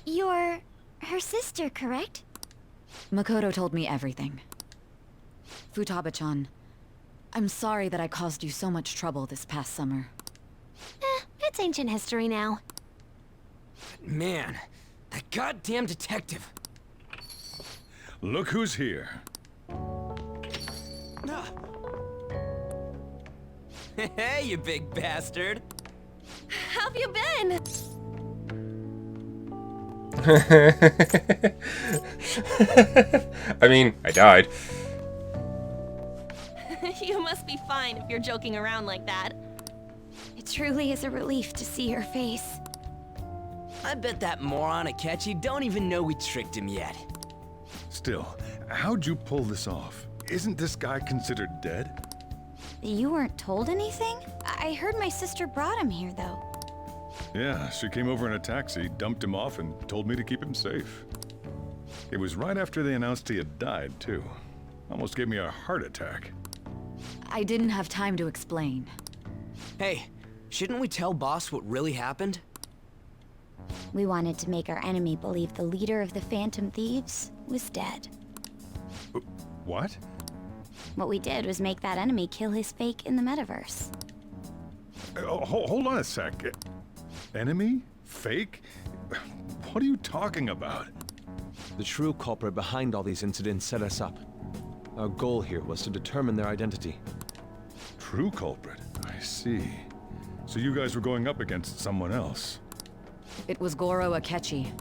You're her sister, correct? Makoto told me everything. Futaba-chan, I'm sorry that I caused you so much trouble this past summer. It's ancient history now. Man, that goddamn detective. Look who's here. Hey, you big bastard. How have you been? I mean, I died. You must be fine if you're joking around like that. It truly is a relief to see your face. I bet that moron Akechi don't even know we tricked him yet. Still, how'd you pull this off? Isn't this guy considered dead? You weren't told anything? I heard my sister brought him here, though. Yeah, she came over in a taxi, dumped him off, and told me to keep him safe. It was right after they announced he had died, too. Almost gave me a heart attack. I didn't have time to explain. Hey, shouldn't we tell boss what really happened? We wanted to make our enemy believe the leader of the Phantom Thieves was dead. What? What we did was make that enemy kill his fake in the metaverse. Hold on a sec. Enemy? Fake? What are you talking about? The true culprit behind all these incidents set us up. Our goal here was to determine their identity. True culprit? I see. So you guys were going up against someone else. It was Goro Akechi.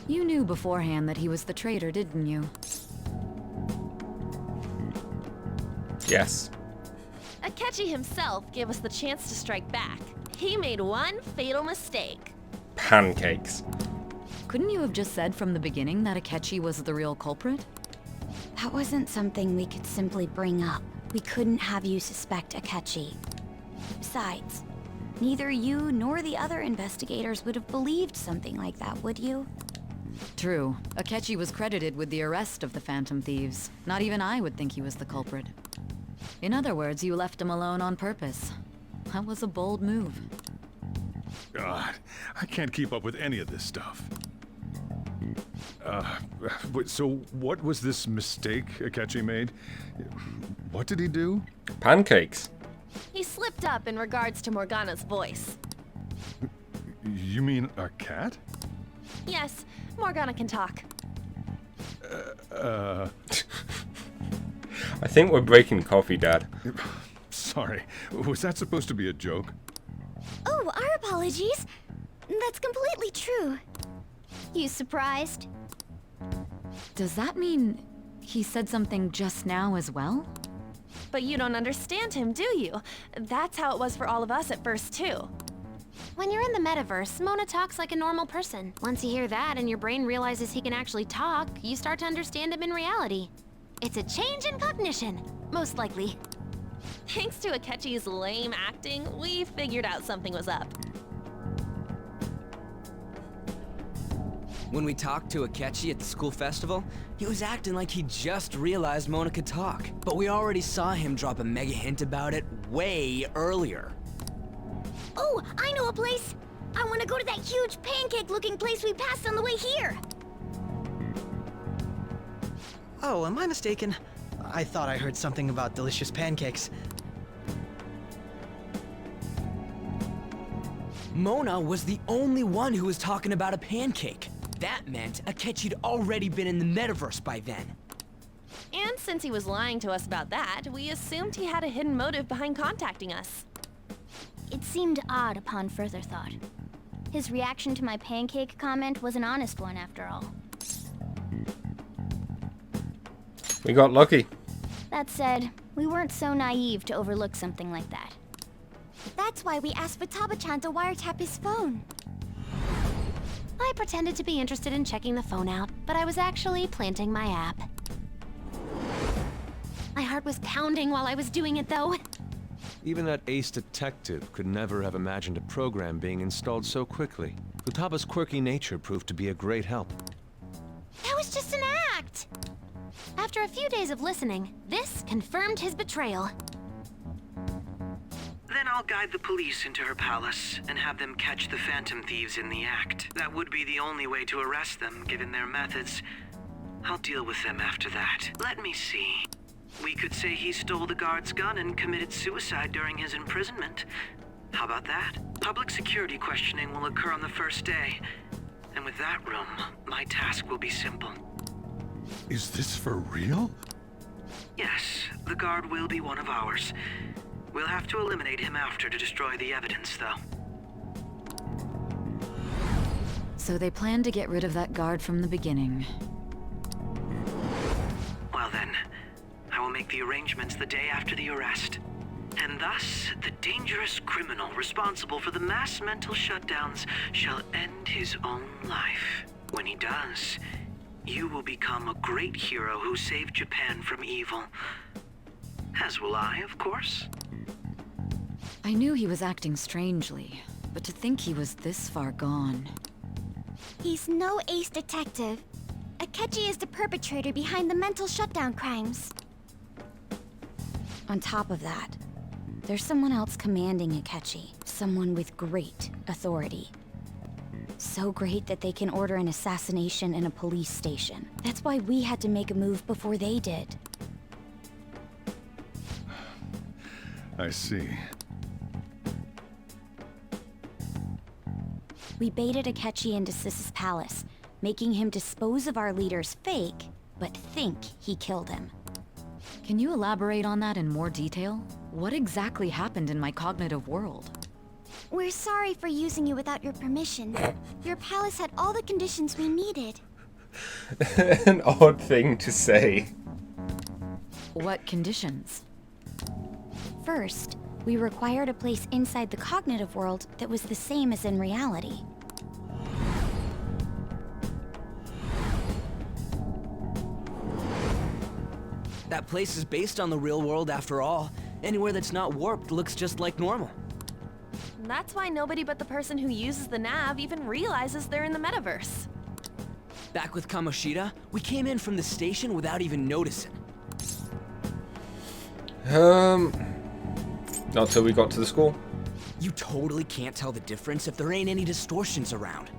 You knew beforehand that he was the traitor, didn't you? Yes. Akechi himself gave us the chance to strike back. He made one fatal mistake. Pancakes. Couldn't you have just said from the beginning that Akechi was the real culprit? That wasn't something we could simply bring up. We couldn't have you suspect Akechi. Besides, neither you nor the other investigators would have believed something like that, would you? True. Akechi was credited with the arrest of the Phantom Thieves. Not even I would think he was the culprit. In other words, you left him alone on purpose. That was a bold move. God, I can't keep up with any of this stuff. So what was this mistake Akechi made? What did he do? Pancakes. He slipped up in regards to Morgana's voice. You mean a cat? Yes, Morgana can talk. I think we're breaking coffee, Dad. Sorry, was that supposed to be a joke? Oh, our apologies. That's completely true. You surprised? Does that mean he said something just now as well? But you don't understand him, do you? That's how it was for all of us at first, too. When you're in the metaverse, Mona talks like a normal person. Once you hear that and your brain realizes he can actually talk, you start to understand him in reality. It's a change in cognition, most likely. Thanks to Akechi's lame acting, we figured out something was up. When we talked to Akechi at the school festival, he was acting like he just realized Mona could talk. But we already saw him drop a mega hint about it way earlier. Oh, I know a place! I want to go to that huge pancake-looking place we passed on the way here! Oh, am I mistaken? I thought I heard something about delicious pancakes. Mona was the only one who was talking about a pancake. That meant Akechi'd already been in the metaverse by then. And since he was lying to us about that, we assumed he had a hidden motive behind contacting us. It seemed odd upon further thought. His reaction to my pancake comment was an honest one, after all. We got lucky. That said, we weren't so naive to overlook something like that. That's why we asked Futaba-chan to wiretap his phone. I pretended to be interested in checking the phone out, but I was actually planting my app. My heart was pounding while I was doing it, though. Even that ace detective could never have imagined a program being installed so quickly. Futaba's quirky nature proved to be a great help. That was just an act! After a few days of listening, this confirmed his betrayal. Then Then I'll guide the police into her palace and have them catch the phantom thieves in the act. That would be the only way to arrest them, given their methods. I'll deal with them after that. Let me see. We could say he stole the guard's gun and committed suicide during his imprisonment. How about that? Public security questioning will occur on the first day. And with that room, my task will be simple. Is this for real? Yes, the guard will be one of ours. We'll have to eliminate him after to destroy the evidence, though. So they planned to get rid of that guard from the beginning. Well then, I will make the arrangements the day after the arrest. And thus, the dangerous criminal responsible for the mass mental shutdowns shall end his own life. When he does, you will become a great hero who saved Japan from evil. As will I, of course. I knew he was acting strangely, but to think he was this far gone. He's no ace detective. Akechi is the perpetrator behind the mental shutdown crimes. On top of that, there's someone else commanding Akechi. Someone with great authority. So great that they can order an assassination in a police station. That's why we had to make a move before they did. I see. We baited Akechi into Sis's palace, making him dispose of our leader's fake, but think he killed him. Can you elaborate on that in more detail? What exactly happened in my cognitive world? We're sorry for using you without your permission. Your palace had all the conditions we needed. An odd thing to say. What conditions? First, we required a place inside the cognitive world that was the same as in reality. That place is based on the real world after all. Anywhere that's not warped looks just like normal. That's why nobody but the person who uses the nav even realizes they're in the metaverse. Back with Kamoshida, we came in from the station without even noticing. Not till we got to the school. You totally can't tell the difference if there ain't any distortions around.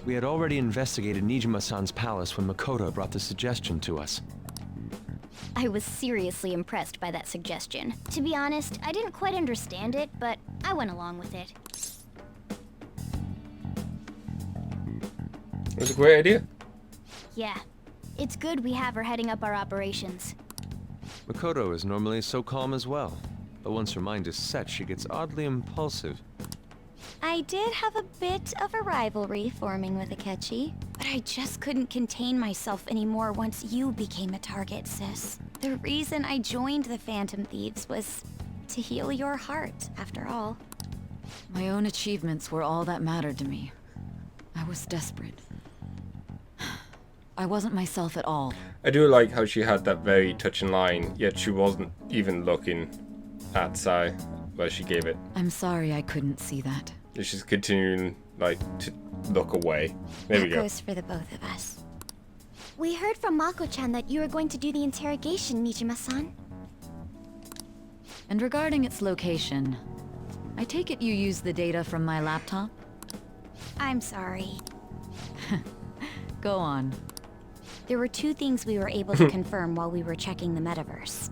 We had already investigated Nijima-san's palace when Makoto brought the suggestion to us. I was seriously impressed by that suggestion. To be honest, I didn't quite understand it, but I went along with it. It was a great idea. Yeah, it's good we have her heading up our operations. Makoto is normally so calm as well, but once her mind is set, she gets oddly impulsive. I did have a bit of a rivalry forming with Akechi, but I just couldn't contain myself anymore once you became a target, sis. The reason I joined the Phantom Thieves was to heal your heart, after all. My own achievements were all that mattered to me. I was desperate. I wasn't myself at all. I do like how she had that very touching line, yet she wasn't even looking at Sai where she gave it. I'm sorry I couldn't see that. She's continuing, like, to look away. There we That go. goes for the both of us. We heard from Mako-chan that you were going to do the interrogation, Nijima-san. And regarding its location, I take it you used the data from my laptop? I'm sorry. Go on. There were two things we were able to confirm while we were checking the metaverse.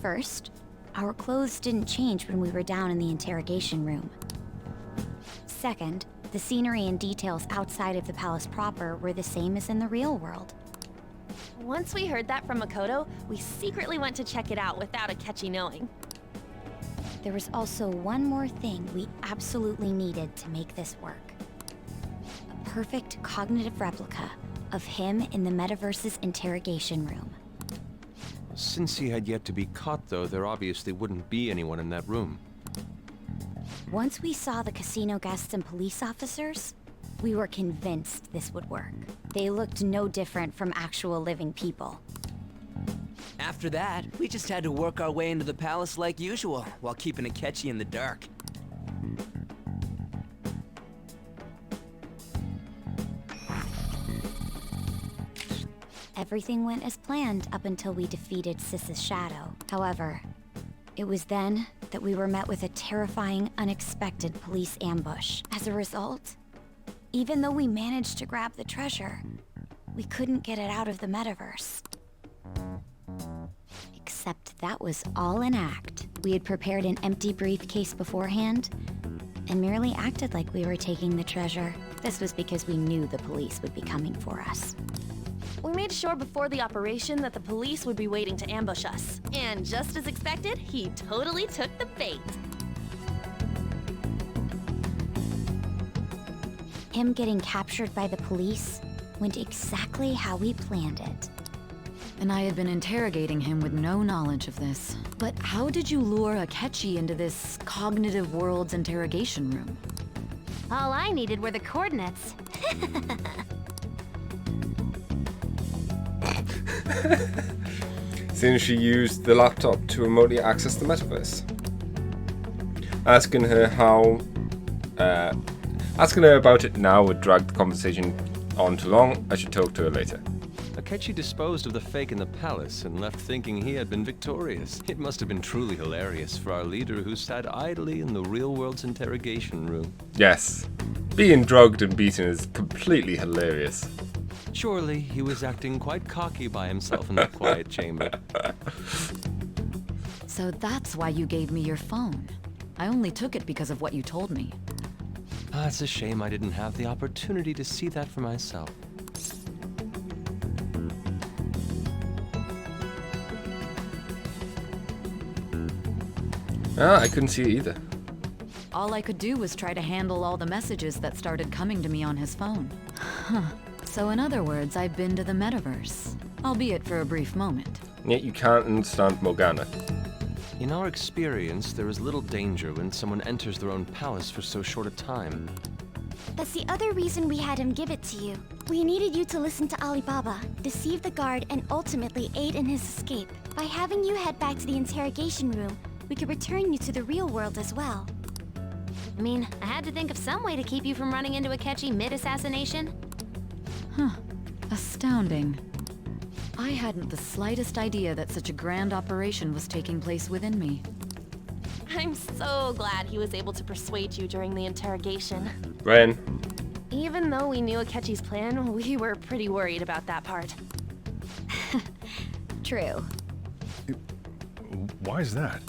First, our clothes didn't change when we were down in the interrogation room. Second, the scenery and details outside of the palace proper were the same as in the real world. Once we heard that from Makoto, we secretly went to check it out without Akechi knowing. There was also one more thing we absolutely needed to make this work. A perfect cognitive replica of him in the metaverse's interrogation room. Since he had yet to be caught, though, there obviously wouldn't be anyone in that room. Once we saw the casino guests and police officers, we were convinced this would work. They looked no different from actual living people. After that, we just had to work our way into the palace like usual, while keeping Akechi in the dark. Everything went as planned up until we defeated Sis's shadow. However, it was then that we were met with a terrifying, unexpected police ambush. As a result, even though we managed to grab the treasure, we couldn't get it out of the metaverse. Except that was all an act. We had prepared an empty briefcase beforehand and merely acted like we were taking the treasure. This was because we knew the police would be coming for us. We made sure before the operation that the police would be waiting to ambush us. And just as expected, he totally took the bait. Him getting captured by the police went exactly how we planned it. And I had been interrogating him with no knowledge of this. But how did you lure Akechi into this cognitive world's interrogation room? All I needed were the coordinates. Since she used the laptop to remotely access the metaverse. Asking her about it now would drag the conversation on too long. I should talk to her later. Akechi disposed of the fake in the palace and left thinking he had been victorious. It must have been truly hilarious for our leader who sat idly in the real world's interrogation room. Yes, being drugged and beaten is completely hilarious. Surely he was acting quite cocky by himself in that quiet chamber. So that's why you gave me your phone. I only took it because of what you told me. It's a shame I didn't have the opportunity to see that for myself. I couldn't see it either. All I could do was try to handle all the messages that started coming to me on his phone. Huh. So in other words, I've been to the metaverse, albeit for a brief moment. Yet you can't understand Morgana. In our experience, there is little danger when someone enters their own palace for so short a time. That's the other reason we had him give it to you. We needed you to listen to Alibaba, deceive the guard, and ultimately aid in his escape. By having you head back to the interrogation room, we could return you to the real world as well. I mean, I had to think of some way to keep you from running into Akechi mid-assassination. Huh. Astounding. I hadn't the slightest idea that such a grand operation was taking place within me. I'm so glad he was able to persuade you during the interrogation. Ren. Even though we knew Akechi's plan, we were pretty worried about that part. True. Why is that?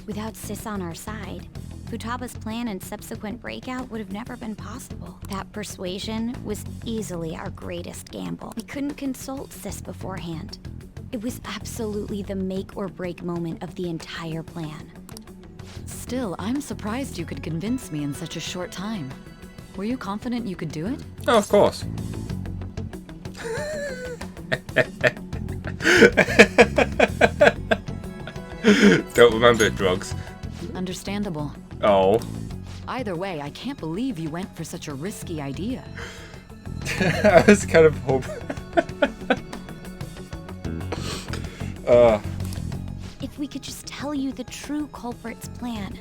Without Sis on our side, Futaba's plan and subsequent breakout would have never been possible. That persuasion was easily our greatest gamble. We couldn't consult Sis beforehand. It was absolutely the make or break moment of the entire plan. Still, I'm surprised you could convince me in such a short time. Were you confident you could do it? Oh, of course. Don't remember drugs. Understandable. Oh. Either way, I can't believe you went for such a risky idea. I was kind of hoping. If we could just tell you the true culprit's plan,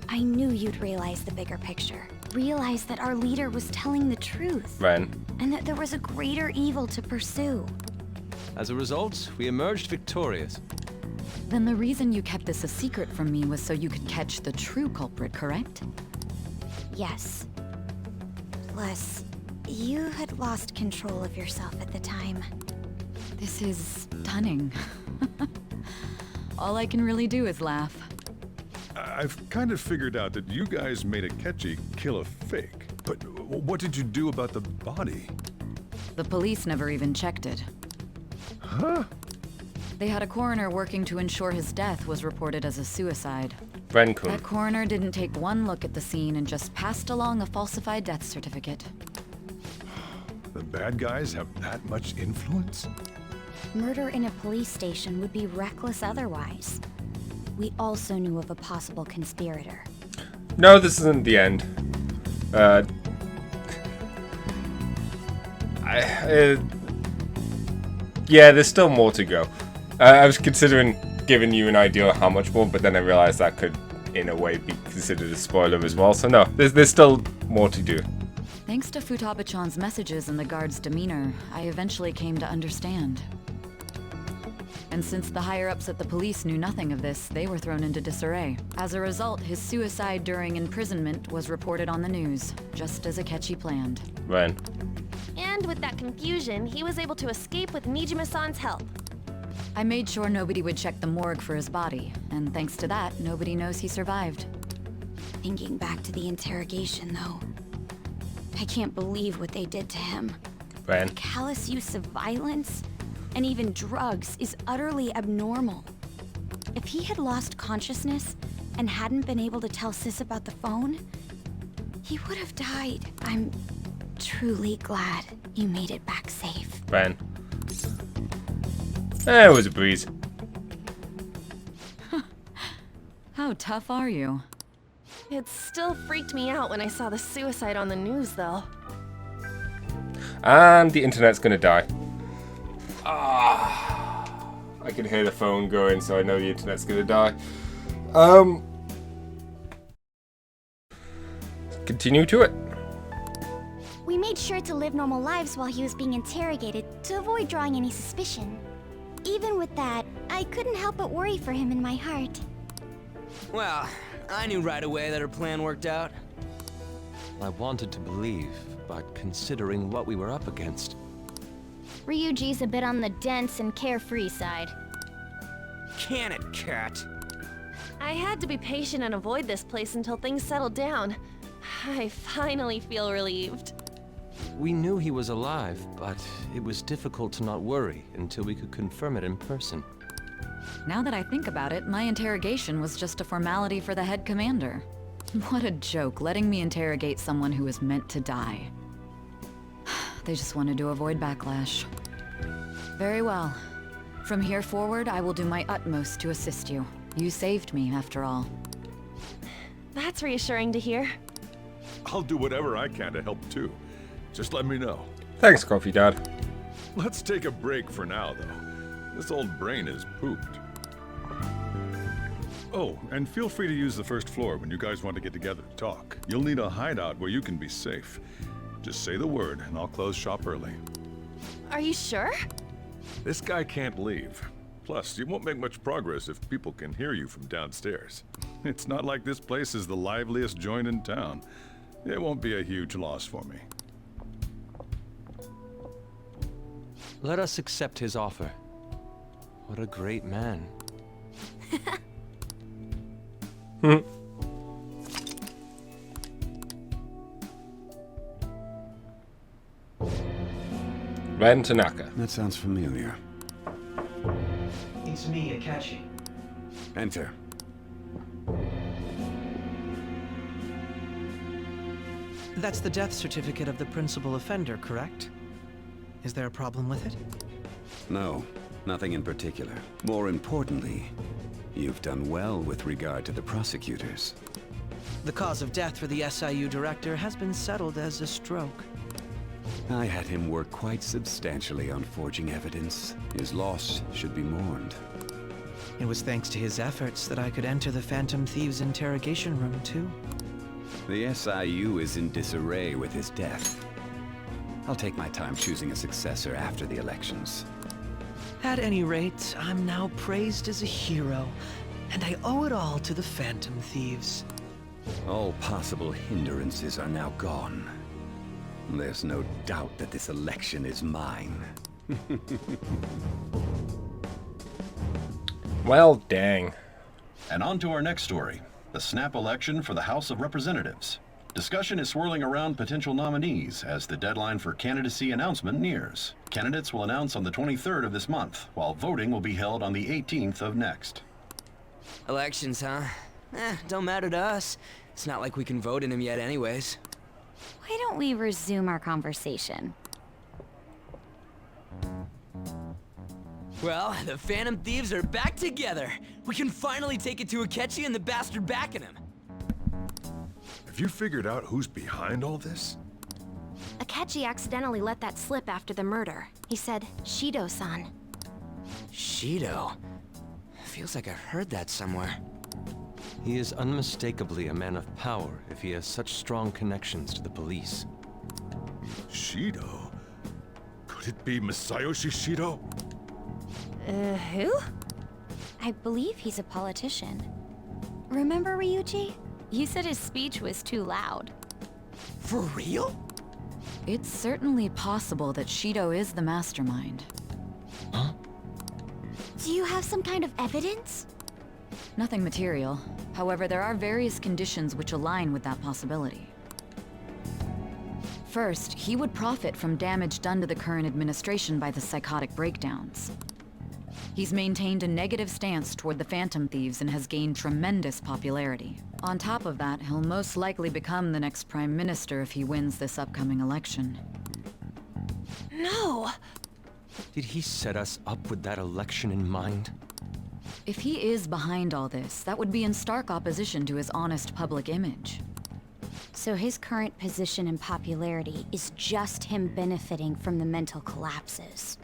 I knew you'd realize the bigger picture. Realize that our leader was telling the truth. Ren. And that there was a greater evil to pursue. As a result, we emerged victorious. Then the reason you kept this a secret from me was so you could catch the true culprit, correct? Yes. Plus, you had lost control of yourself at the time. This is stunning. All I can really do is laugh. I've kind of figured out that you guys made Akechi kill a fake. But what did you do about the body? The police never even checked it. Huh? They had a coroner working to ensure his death was reported as a suicide. Ren-kun. That coroner didn't take one look at the scene and just passed along a falsified death certificate. The bad guys have that much influence? Murder in a police station would be reckless otherwise. We also knew of a possible conspirator. No, this isn't the end. Yeah, there's still more to go. I was considering giving you an idea of how much more, but then I realized that could, in a way, be considered a spoiler as well. So no, there's still more to do. Thanks to Futaba-chan's messages and the guard's demeanor, I eventually came to understand. And since the higher-ups at the police knew nothing of this, they were thrown into disarray. As a result, his suicide during imprisonment was reported on the news, just as Akechi planned. Ren. And with that confusion, he was able to escape with Nijima-san's help. I made sure nobody would check the morgue for his body, and thanks to that, nobody knows he survived. Thinking back to the interrogation, though, I can't believe what they did to him. Ren. Callous use of violence and even drugs is utterly abnormal. If he had lost consciousness and hadn't been able to tell Sis about the phone, he would have died. I'm truly glad you made it back safe. Ren. It was a breeze. How tough are you? It still freaked me out when I saw the suicide on the news, though. And the internet's gonna die. I can hear the phone going, so I know the internet's gonna die. Continue to it. We made sure to live normal lives while he was being interrogated to avoid drawing any suspicion. Even with that, I couldn't help but worry for him in my heart. Well, I knew right away that her plan worked out. I wanted to believe, but considering what we were up against. Ryuji's a bit on the dense and carefree side. Can it, cat? I had to be patient and avoid this place until things settled down. I finally feel relieved. We knew he was alive, but it was difficult to not worry until we could confirm it in person. Now that I think about it, my interrogation was just a formality for the head commander. What a joke, letting me interrogate someone who was meant to die. They just wanted to avoid backlash. Very well. From here forward, I will do my utmost to assist you. You saved me, after all. That's reassuring to hear. I'll do whatever I can to help too. Just let me know. Thanks, Coffee Dad. Let's take a break for now, though. This old brain is pooped. Oh, and feel free to use the first floor when you guys want to get together to talk. You'll need a hideout where you can be safe. Just say the word, and I'll close shop early. Are you sure? This guy can't leave. Plus, you won't make much progress if people can hear you from downstairs. It's not like this place is the liveliest joint in town. It won't be a huge loss for me. Let us accept his offer. What a great man. Ren Tanaka. That sounds familiar. It's me, Akechi. Enter. That's the death certificate of the principal offender, correct? Is there a problem with it? No, nothing in particular. More importantly, you've done well with regard to the prosecutors. The cause of death for the SIU director has been settled as a stroke. I had him work quite substantially on forging evidence. His loss should be mourned. It was thanks to his efforts that I could enter the Phantom Thieves' interrogation room, too. The SIU is in disarray with his death. I'll take my time choosing a successor after the elections. At any rate, I'm now praised as a hero, and I owe it all to the Phantom Thieves. All possible hindrances are now gone. There's no doubt that this election is mine. Well, dang. And on to our next story, the snap election for the House of Representatives. Discussion is swirling around potential nominees as the deadline for candidacy announcement nears. Candidates will announce on the 23rd of this month, while voting will be held on the 18th of next. Elections, huh? Don't matter to us. It's not like we can vote in them yet anyways. Why don't we resume our conversation? Well, the Phantom Thieves are back together. We can finally take it to Akechi and the bastard backing him. Have you figured out who's behind all this? Akechi accidentally let that slip after the murder. He said, Shido-san. Shido? Feels like I heard that somewhere. He is unmistakably a man of power if he has such strong connections to the police. Shido? Could it be Masayoshi Shido? Who? I believe he's a politician. Remember, Ryuji? You said his speech was too loud. For real? It's certainly possible that Shido is the mastermind. Do you have some kind of evidence? Nothing material. However, there are various conditions which align with that possibility. First, he would profit from damage done to the current administration by the psychotic breakdowns. He's maintained a negative stance toward the Phantom Thieves and has gained tremendous popularity. On top of that, he'll most likely become the next Prime Minister if he wins this upcoming election. No! Did he set us up with that election in mind? If he is behind all this, that would be in stark opposition to his honest public image. So his current position and popularity is just him benefiting from the mental collapses.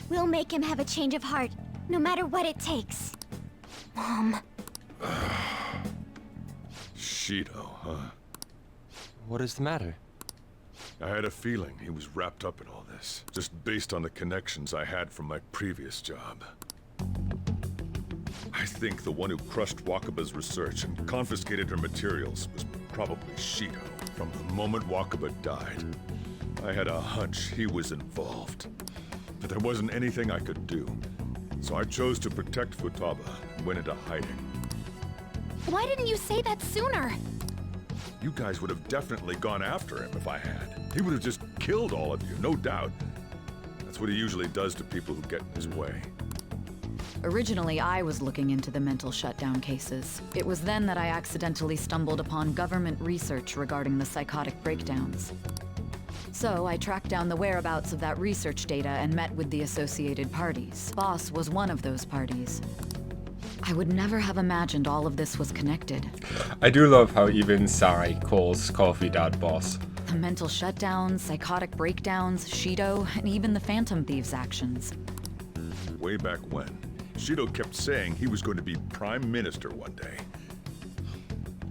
We'll make him have a change of heart, no matter what it takes. Mom. Shido, huh? What is the matter? I had a feeling he was wrapped up in all this, just based on the connections I had from my previous job. I think the one who crushed Wakaba's research and confiscated her materials was probably Shido. From the moment Wakaba died, I had a hunch he was involved. But there wasn't anything I could do. So I chose to protect Futaba and went into hiding. Why didn't you say that sooner? You guys would have definitely gone after him if I had. He would have just killed all of you, no doubt. That's what he usually does to people who get in his way. Originally, I was looking into the mental shutdown cases. It was then that I accidentally stumbled upon government research regarding the psychotic breakdowns. So I tracked down the whereabouts of that research data and met with the associated parties. Boss was one of those parties. I would never have imagined all of this was connected. I do love how even Sai calls Coffee Dad boss. The mental shutdowns, psychotic breakdowns, Shido, and even the Phantom Thieves' actions. Way back when, Shido kept saying he was going to be Prime Minister one day.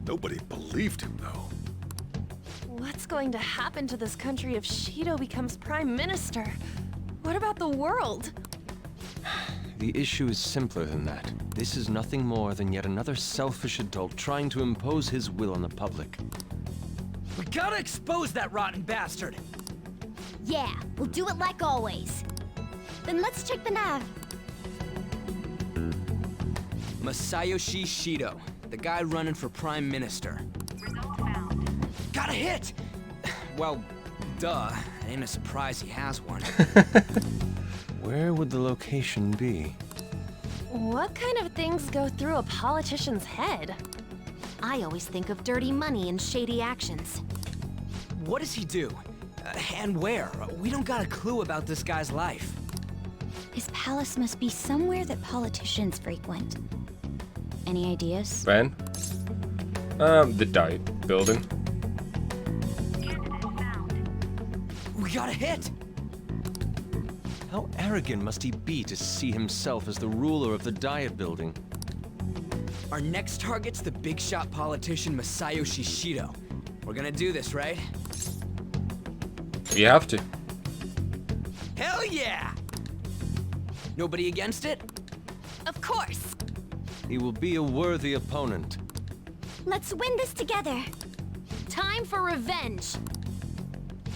Nobody believed him, though. What's going to happen to this country if Shido becomes Prime Minister? What about the world? The issue is simpler than that. This is nothing more than yet another selfish adult trying to impose his will on the public. We gotta expose that rotten bastard! Yeah, we'll do it like always. Then let's check the nav. Masayoshi Shido, the guy running for Prime Minister. Got a hit! Well, duh. Ain't a surprise he has one. Where would the location be? What kind of things go through a politician's head? I always think of dirty money and shady actions. What does he do? And where? We don't got a clue about this guy's life. His palace must be somewhere that politicians frequent. Any ideas? Ben? The Diet Building. We got a hit! How arrogant must he be to see himself as the ruler of the Diet Building? Our next target's the big shot politician Masayoshi Shido. We're gonna do this, right? You have to. Hell yeah! Nobody against it? Of course! He will be a worthy opponent. Let's win this together. Time for revenge.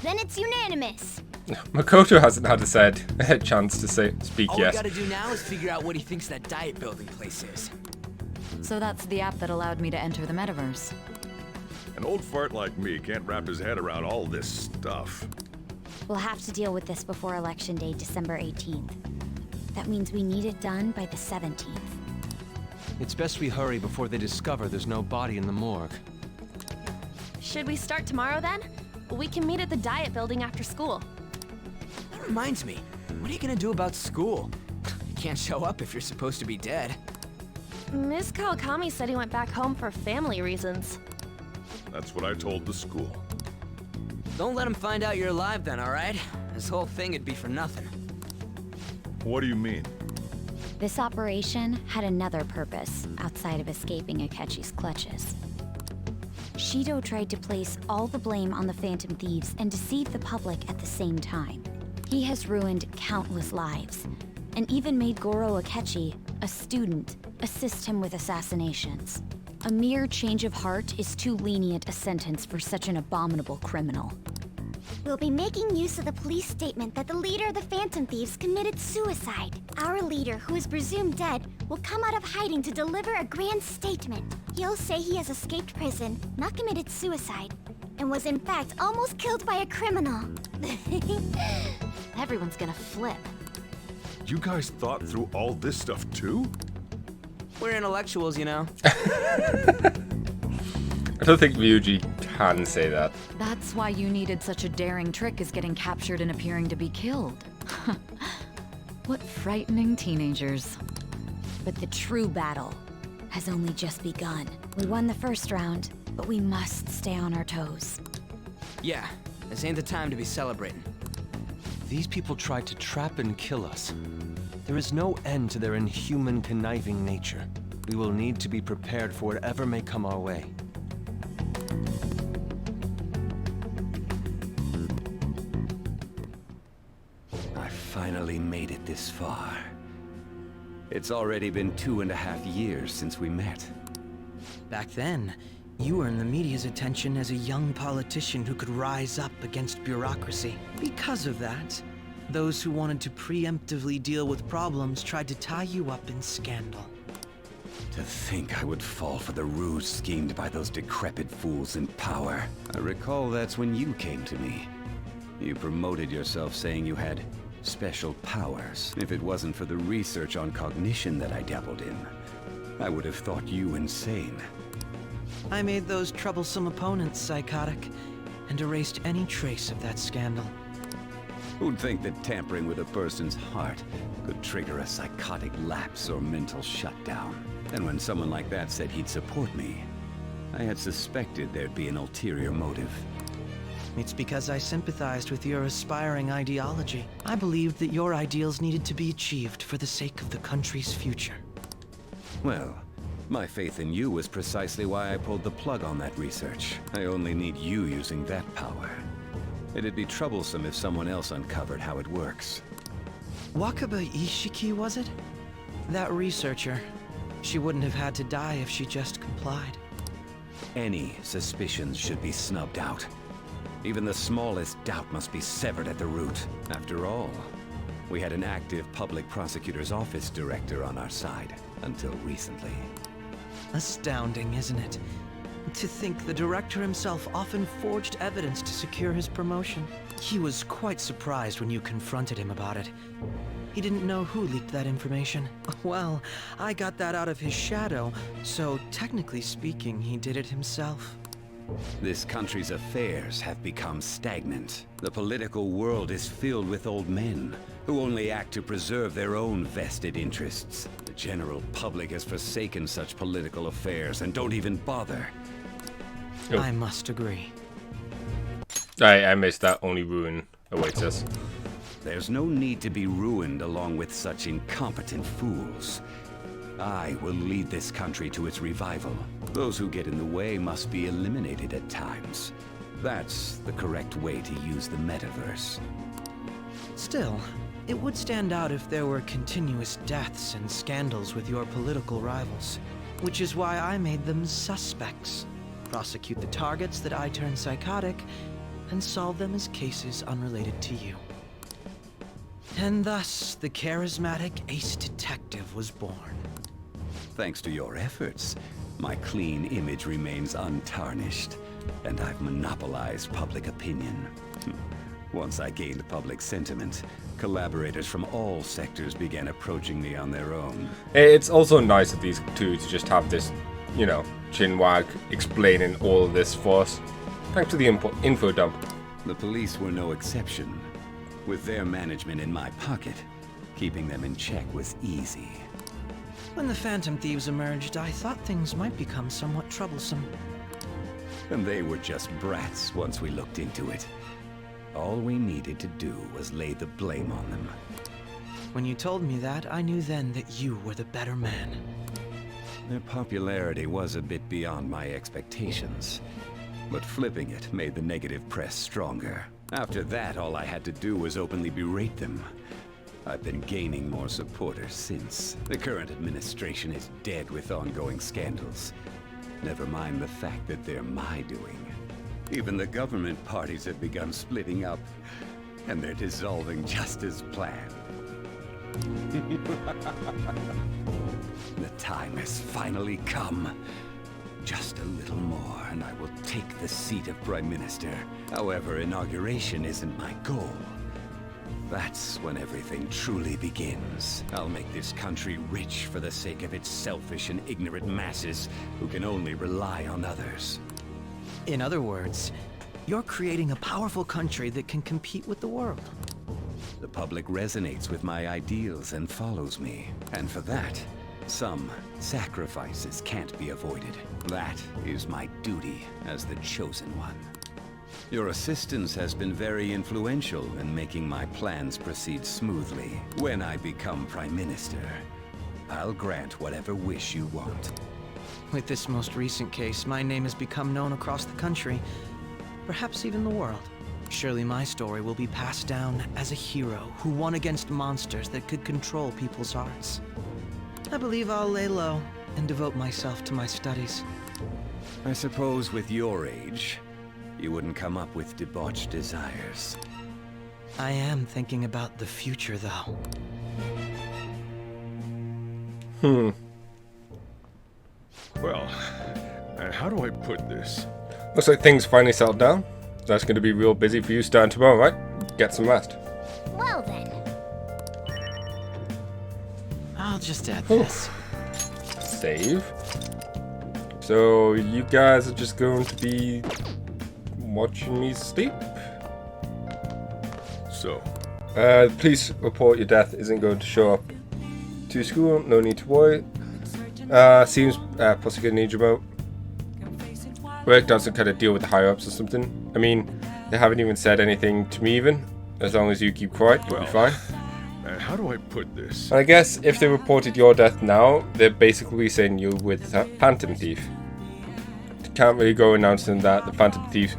Then it's unanimous. Makoto hasn't had a chance to speak All yet. we gotta do now is figure out what he thinks that diet building place is. So that's the app that allowed me to enter the metaverse. An old fart like me can't wrap his head around all this stuff. We'll have to deal with this before Election Day, December 18th. That means we need it done by the 17th. It's best we hurry before they discover there's no body in the morgue. Should we start tomorrow then? We can meet at the Diet Building after school. That reminds me, what are you gonna do about school? You can't show up if you're supposed to be dead. Miss Kawakami said he went back home for family reasons. That's what I told the school. Don't let him find out you're alive then, alright? This whole thing would be for nothing. What do you mean? This operation had another purpose outside of escaping Akechi's clutches. Shido tried to place all the blame on the Phantom Thieves and deceive the public at the same time. He has ruined countless lives, and even made Goro Akechi, a student, assist him with assassinations. A mere change of heart is too lenient a sentence for such an abominable criminal. We'll be making use of the police statement that the leader of the Phantom Thieves committed suicide. Our leader, who is presumed dead, will come out of hiding to deliver a grand statement. He'll say he has escaped prison, not committed suicide, and was in fact almost killed by a criminal. Everyone's gonna flip. You guys thought through all this stuff too? We're intellectuals, you know. I don't think Ryuji can say that. That's why you needed such a daring trick as getting captured and appearing to be killed. What frightening teenagers. But the true battle has only just begun. We won the first round, but we must stay on our toes. Yeah, this ain't the time to be celebrating. These people tried to trap and kill us. There is no end to their inhuman, conniving nature. We will need to be prepared for whatever may come our way. I finally made it this far. It's already been 2.5 years since we met. Back then, you earned the media's attention as a young politician who could rise up against bureaucracy. Because of that, those who wanted to preemptively deal with problems tried to tie you up in scandal. To think I would fall for the ruse schemed by those decrepit fools in power. I recall that's when you came to me. You promoted yourself saying you had special powers. If it wasn't for the research on cognition that I dabbled in, I would have thought you insane. I made those troublesome opponents psychotic, and erased any trace of that scandal. Who'd think that tampering with a person's heart could trigger a psychotic lapse or mental shutdown? And when someone like that said he'd support me, I had suspected there'd be an ulterior motive. It's because I sympathized with your aspiring ideology. I believed that your ideals needed to be achieved for the sake of the country's future. Well, my faith in you was precisely why I pulled the plug on that research. I only need you using that power. It'd be troublesome if someone else uncovered how it works. Wakaba Ishiki, was it? That researcher. She wouldn't have had to die if she just complied. Any suspicions should be snubbed out. Even the smallest doubt must be severed at the root. After all, we had an active public prosecutor's office director on our side, until recently. Astounding, isn't it? To think the director himself often forged evidence to secure his promotion. He was quite surprised when you confronted him about it. He didn't know who leaked that information. Well, I got that out of his shadow, so technically speaking, he did it himself. This country's affairs have become stagnant. The political world is filled with old men who only act to preserve their own vested interests. The general public has forsaken such political affairs and don't even bother. Oh. I must agree. I missed that. Only ruin awaits us. There's no need to be ruined along with such incompetent fools. I will lead this country to its revival. Those who get in the way must be eliminated at times. That's the correct way to use the metaverse. Still, it would stand out if there were continuous deaths and scandals with your political rivals. Which is why I made them suspects. Prosecute the targets that I turn psychotic, and solve them as cases unrelated to you. And thus, the charismatic ace detective was born. Thanks to your efforts, my clean image remains untarnished, and I've monopolized public opinion. Once I gained public sentiment, collaborators from all sectors began approaching me on their own. It's also nice of these two to just have this, you know, chinwag explaining all of this for us. Thanks to the info dump. The police were no exception. With their management in my pocket, keeping them in check was easy. When the Phantom Thieves emerged, I thought things might become somewhat troublesome. And they were just brats once we looked into it. All we needed to do was lay the blame on them. When you told me that, I knew then that you were the better man. Their popularity was a bit beyond my expectations. But flipping it made the negative press stronger. After that, all I had to do was openly berate them. I've been gaining more supporters since. The current administration is dead with ongoing scandals. Never mind the fact that they're my doing. Even the government parties have begun splitting up, and they're dissolving just as planned. The time has finally come. Just a little more, and I will take the seat of Prime Minister. However, inauguration isn't my goal. That's when everything truly begins. I'll make this country rich for the sake of its selfish and ignorant masses who can only rely on others. In other words, you're creating a powerful country that can compete with the world. The public resonates with my ideals and follows me. And for that, some sacrifices can't be avoided. That is my duty as the chosen one. Your assistance has been very influential in making my plans proceed smoothly. When I become Prime Minister, I'll grant whatever wish you want. With this most recent case, my name has become known across the country, perhaps even the world. Surely my story will be passed down as a hero who won against monsters that could control people's hearts. I believe I'll lay low and devote myself to my studies. I suppose with your age, you wouldn't come up with debauched desires. I am thinking about the future, though. Well, how do I put this? Looks like things finally settled down. That's going to be real busy for you starting tomorrow, right? Get some rest. Well then. I'll just add this. Save. So you guys are just going to be watching me sleep? So, Please report your death isn't going to show up to school. No need to worry. Seems Pussycat needs remote. Work doesn't kind of deal with the higher ups or something. I mean, they haven't even said anything to me even. As long as you keep quiet, you'll be fine. how do I put this? And I guess if they reported your death now, they're basically saying you're with Phantom Thief. They can't really go announcing that the Phantom Thieves,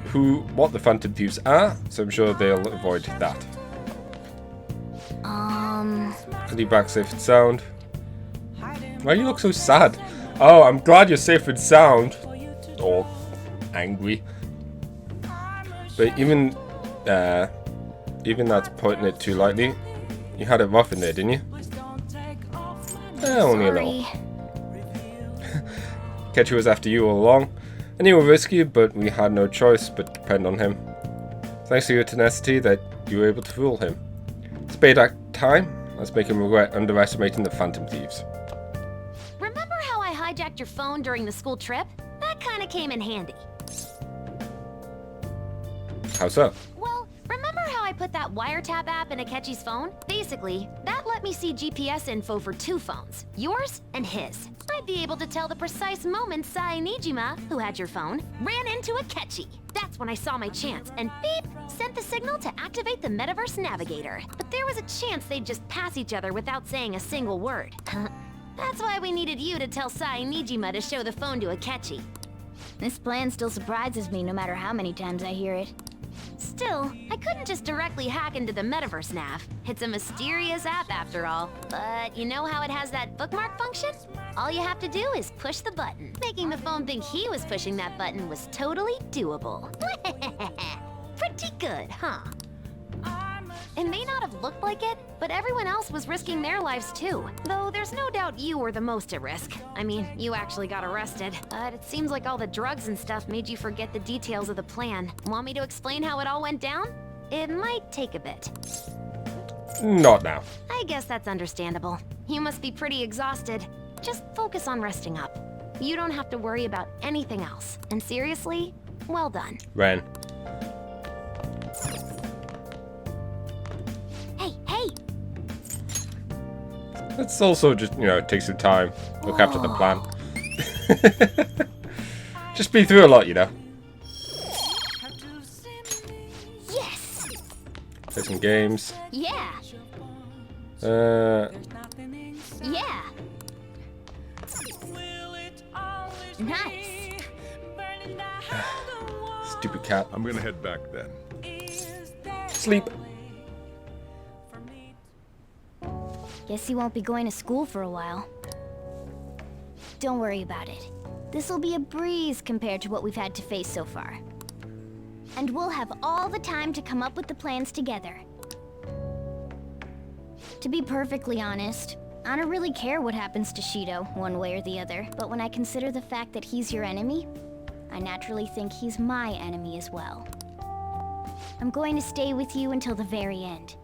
what the Phantom Thieves are, so I'm sure they'll avoid that. Are you back safe and sound? Why do you look so sad? Oh, I'm glad you're safe and sound. Or angry. But even that's putting it too lightly. You had it rough in there, didn't you? Only a little. Ketchy was after you all along. I knew it was risky, but we had no choice but to depend on him. Thanks to your tenacity that you were able to fool him. It's payback time. Let's make him regret underestimating the Phantom Thieves. Remember how I hijacked your phone during the school trip? That kinda came in handy. How so? Well, remember how I put that wiretap app in Akechi's phone? Basically, that let me see GPS info for 2 phones, yours and his. I'd be able to tell the precise moment Sai Nijima, who had your phone, ran into Akechi. That's when I saw my chance, and beep, sent the signal to activate the Metaverse Navigator. But there was a chance they'd just pass each other without saying a single word. That's why we needed you to tell Sai Nijima to show the phone to Akechi. This plan still surprises me no matter how many times I hear it. Still, I couldn't just directly hack into the Metaverse Nav. It's a mysterious app after all. But you know how it has that bookmark function? All you have to do is push the button. Making the phone think he was pushing that button was totally doable. Pretty good, huh? It may not have looked like it, but everyone else was risking their lives too. Though there's no doubt you were the most at risk. I mean, you actually got arrested. But it seems like all the drugs and stuff made you forget the details of the plan. Want me to explain how it all went down? It might take a bit. Not now. I guess that's understandable. You must be pretty exhausted. Just focus on resting up. You don't have to worry about anything else. And seriously, well done. Ren. Hey! Let's also just, take some time. Look after the plan. Just be through a lot, Yes! Play some games. Yeah! Yeah! Nice! Stupid cat. I'm gonna head back then. Sleep. Guess you won't be going to school for a while. Don't worry about it. This'll be a breeze compared to what we've had to face so far. And we'll have all the time to come up with the plans together. To be perfectly honest, I don't really care what happens to Shido, one way or the other, but when I consider the fact that he's your enemy, I naturally think he's my enemy as well. I'm going to stay with you until the very end.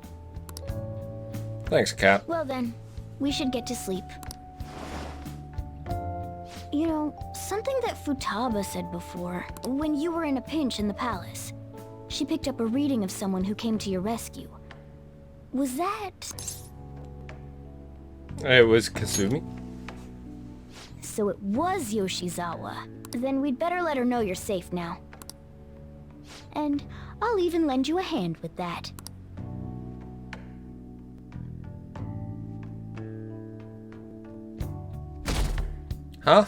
Thanks, Cat. Well then, we should get to sleep. You know, something that Futaba said before, when you were in a pinch in the palace, she picked up a reading of someone who came to your rescue. Was that... It was Kasumi. So it was Yoshizawa. Then we'd better let her know you're safe now. And I'll even lend you a hand with that. Huh?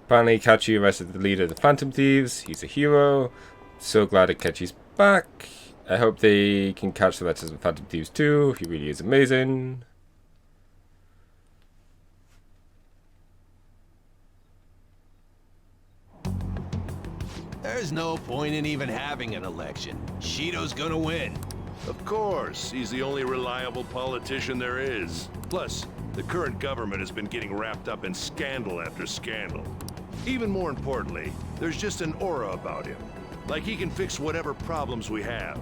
Finally, Kachi arrested the leader of the Phantom Thieves. He's a hero. So glad that Kachi's back. I hope they can catch the letters of Phantom Thieves too. He really is amazing. There's no point in even having an election. Shido's gonna win. Of course, he's the only reliable politician there is. Plus, the current government has been getting wrapped up in scandal after scandal. Even more importantly, there's just an aura about him. Like he can fix whatever problems we have.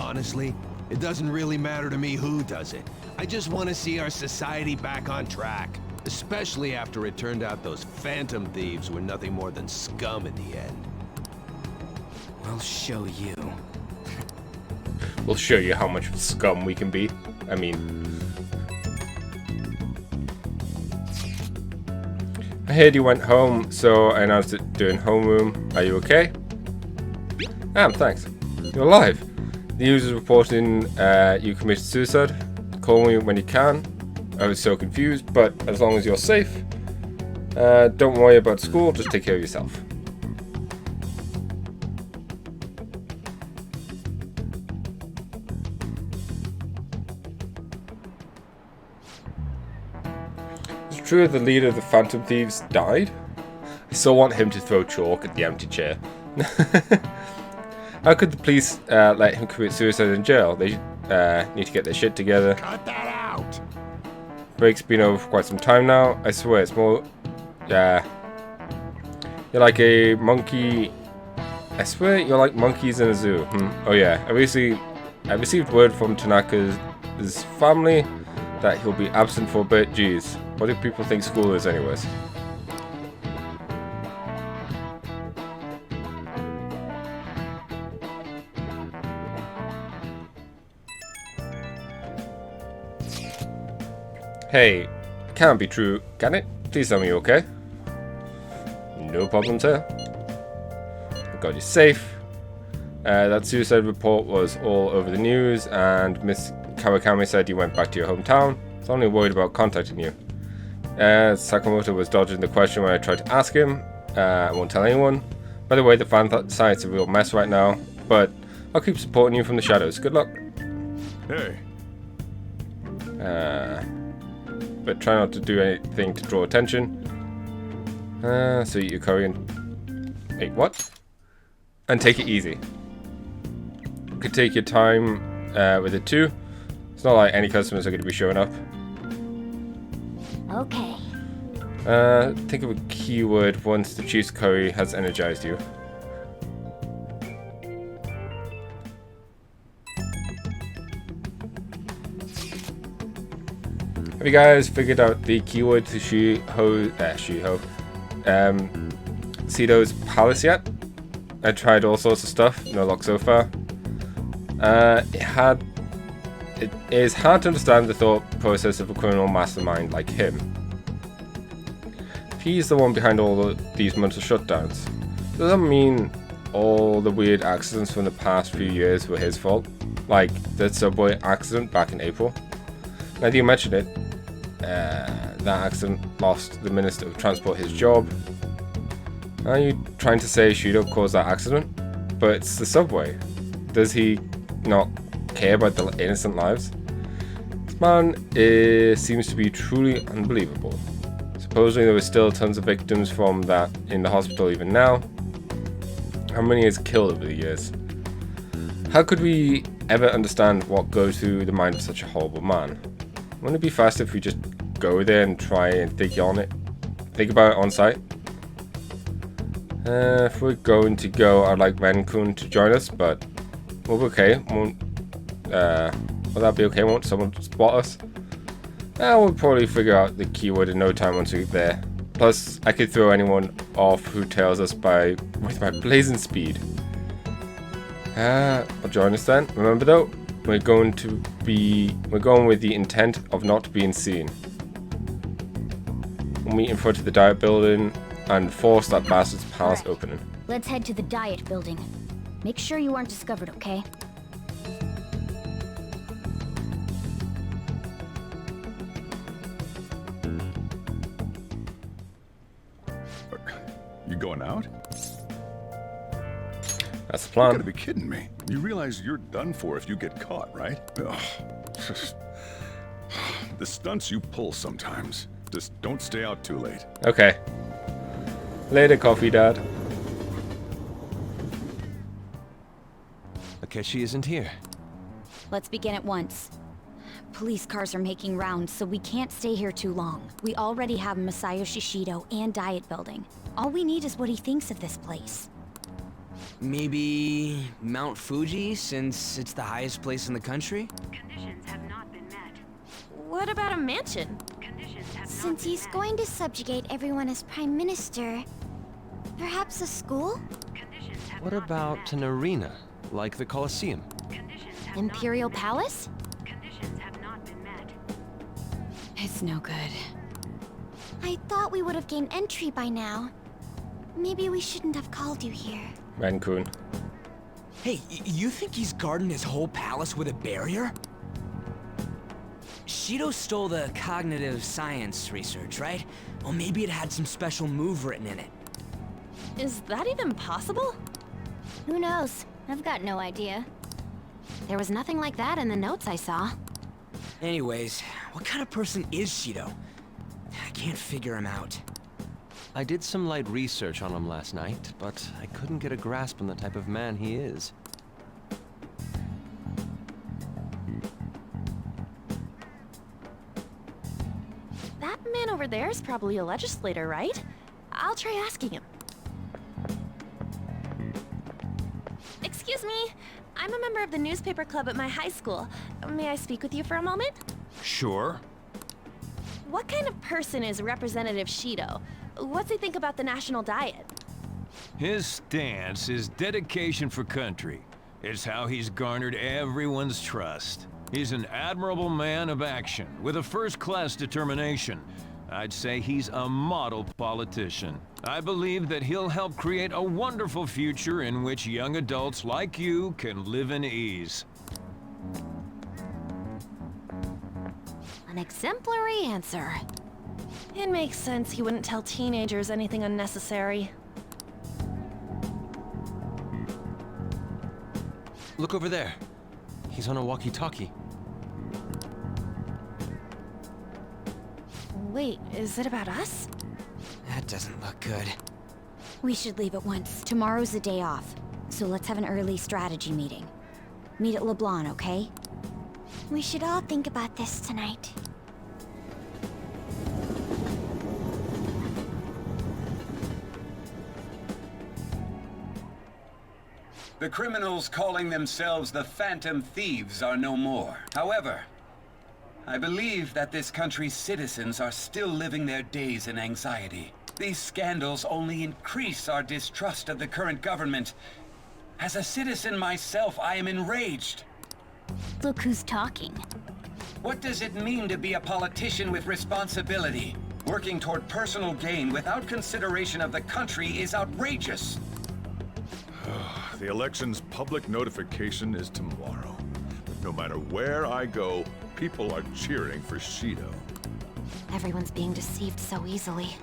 Honestly, it doesn't really matter to me who does it. I just want to see our society back on track. Especially after it turned out those Phantom Thieves were nothing more than scum in the end. We'll show you. We'll show you how much scum we can be. I mean... I heard you went home, so I announced it during homeroom. Are you okay? Thanks. You're alive. The news is reporting you committed suicide. Call me when you can. I was so confused, but as long as you're safe, don't worry about school, just take care of yourself. It's true the leader of the Phantom Thieves died. I still want him to throw chalk at the empty chair. How could the police let him commit suicide in jail? They need to get their shit together. Cut that out! Break's been over for quite some time now. I swear it's more... You're like a monkey... I swear you're like monkeys in a zoo. Oh yeah, I received word from Tanaka's family that he'll be absent for a bit. Jeez, what do people think school is anyways? Hey, it can't be true, can it? Please tell me you're okay. No problem, sir. God, you're safe. That suicide report was all over the news, and Miss Kawakami said you went back to your hometown. I was only worried about contacting you. Sakamoto was dodging the question when I tried to ask him. I won't tell anyone. By the way, the fan site's a real mess right now, but I'll keep supporting you from the shadows. Good luck. Hey. But try not to do anything to draw attention. So eat your curry and... Wait, what? And take it easy. You could take your time with it too. It's not like any customers are going to be showing up. Okay. Think of a keyword once the chief's curry has energized you. Have you guys figured out the keyword to Shido's palace yet? I tried all sorts of stuff, no luck so far. It is hard to understand the thought process of a criminal mastermind like him. If he's the one behind all these mental shutdowns, does that mean all the weird accidents from the past few years were his fault? Like the subway accident back in April? Now that you mention it, that accident lost the Minister of Transport his job. Are you trying to say Shido caused that accident? But it's the subway. Does he not care about the innocent lives? This man seems to be truly unbelievable. Supposedly there were still tons of victims from that in the hospital even now. How many has killed over the years? How could we ever understand what goes through the mind of such a horrible man? Wouldn't it be faster if we just go there and try and think about it on site? If we're going to go, I'd like Ren-kun to join us, but we'll be okay. Will that be okay? Won't someone spot us? We'll probably figure out the keyword in no time once we get there. Plus, I could throw anyone off who tails us with my blazing speed. I'll join us then. Remember though, we're going with the intent of not being seen. We'll meet in front of the Diet Building and force that bastard's palace opening. Let's head to the Diet Building. Make sure you aren't discovered, okay? You going out? That's the plan. You gotta be kidding me. You realize you're done for if you get caught, right? Ugh. The stunts you pull sometimes. Just don't stay out too late. Okay. Later, coffee dad. Akechi isn't here. Let's begin at once. Police cars are making rounds, so we can't stay here too long. We already have Masayoshi Shido and Diet Building. All we need is what he thinks of this place. Maybe Mount Fuji, since it's the highest place in the country? Conditions have not been met. What about a mansion? Conditions have Since he's going to subjugate everyone as Prime Minister, perhaps a school? What about an arena, like the Colosseum? Imperial Palace? Conditions have not been met. It's no good. I thought we would have gained entry by now. Maybe we shouldn't have called you here. Ren-kun. Hey, you think he's guarding his whole palace with a barrier? Shido stole the cognitive science research, right? Well, maybe it had some special move written in it. Is that even possible? Who knows? I've got no idea. There was nothing like that in the notes I saw. Anyways, what kind of person is Shido? I can't figure him out. I did some light research on him last night, but I couldn't get a grasp on the type of man he is. That man over there is probably a legislator, right? I'll try asking him. Excuse me, I'm a member of the newspaper club at my high school. May I speak with you for a moment? Sure. What kind of person is Representative Shido? What's he think about the national diet? His stance is dedication for country. It's how he's garnered everyone's trust. He's an admirable man of action, with a first-class determination. I'd say he's a model politician. I believe that he'll help create a wonderful future in which young adults like you can live in ease. An exemplary answer. It makes sense he wouldn't tell teenagers anything unnecessary. Look over there. He's on a walkie-talkie. Wait, is it about us? That doesn't look good. We should leave at once. Tomorrow's the day off, so let's have an early strategy meeting. Meet at LeBlanc, okay? We should all think about this tonight. The criminals calling themselves the Phantom Thieves are no more. However, I believe that this country's citizens are still living their days in anxiety. These scandals only increase our distrust of the current government. As a citizen myself, I am enraged. Look who's talking. What does it mean to be a politician with responsibility? Working toward personal gain without consideration of the country is outrageous. The election's public notification is tomorrow. But no matter where I go, people are cheering for Shido. Everyone's being deceived so easily.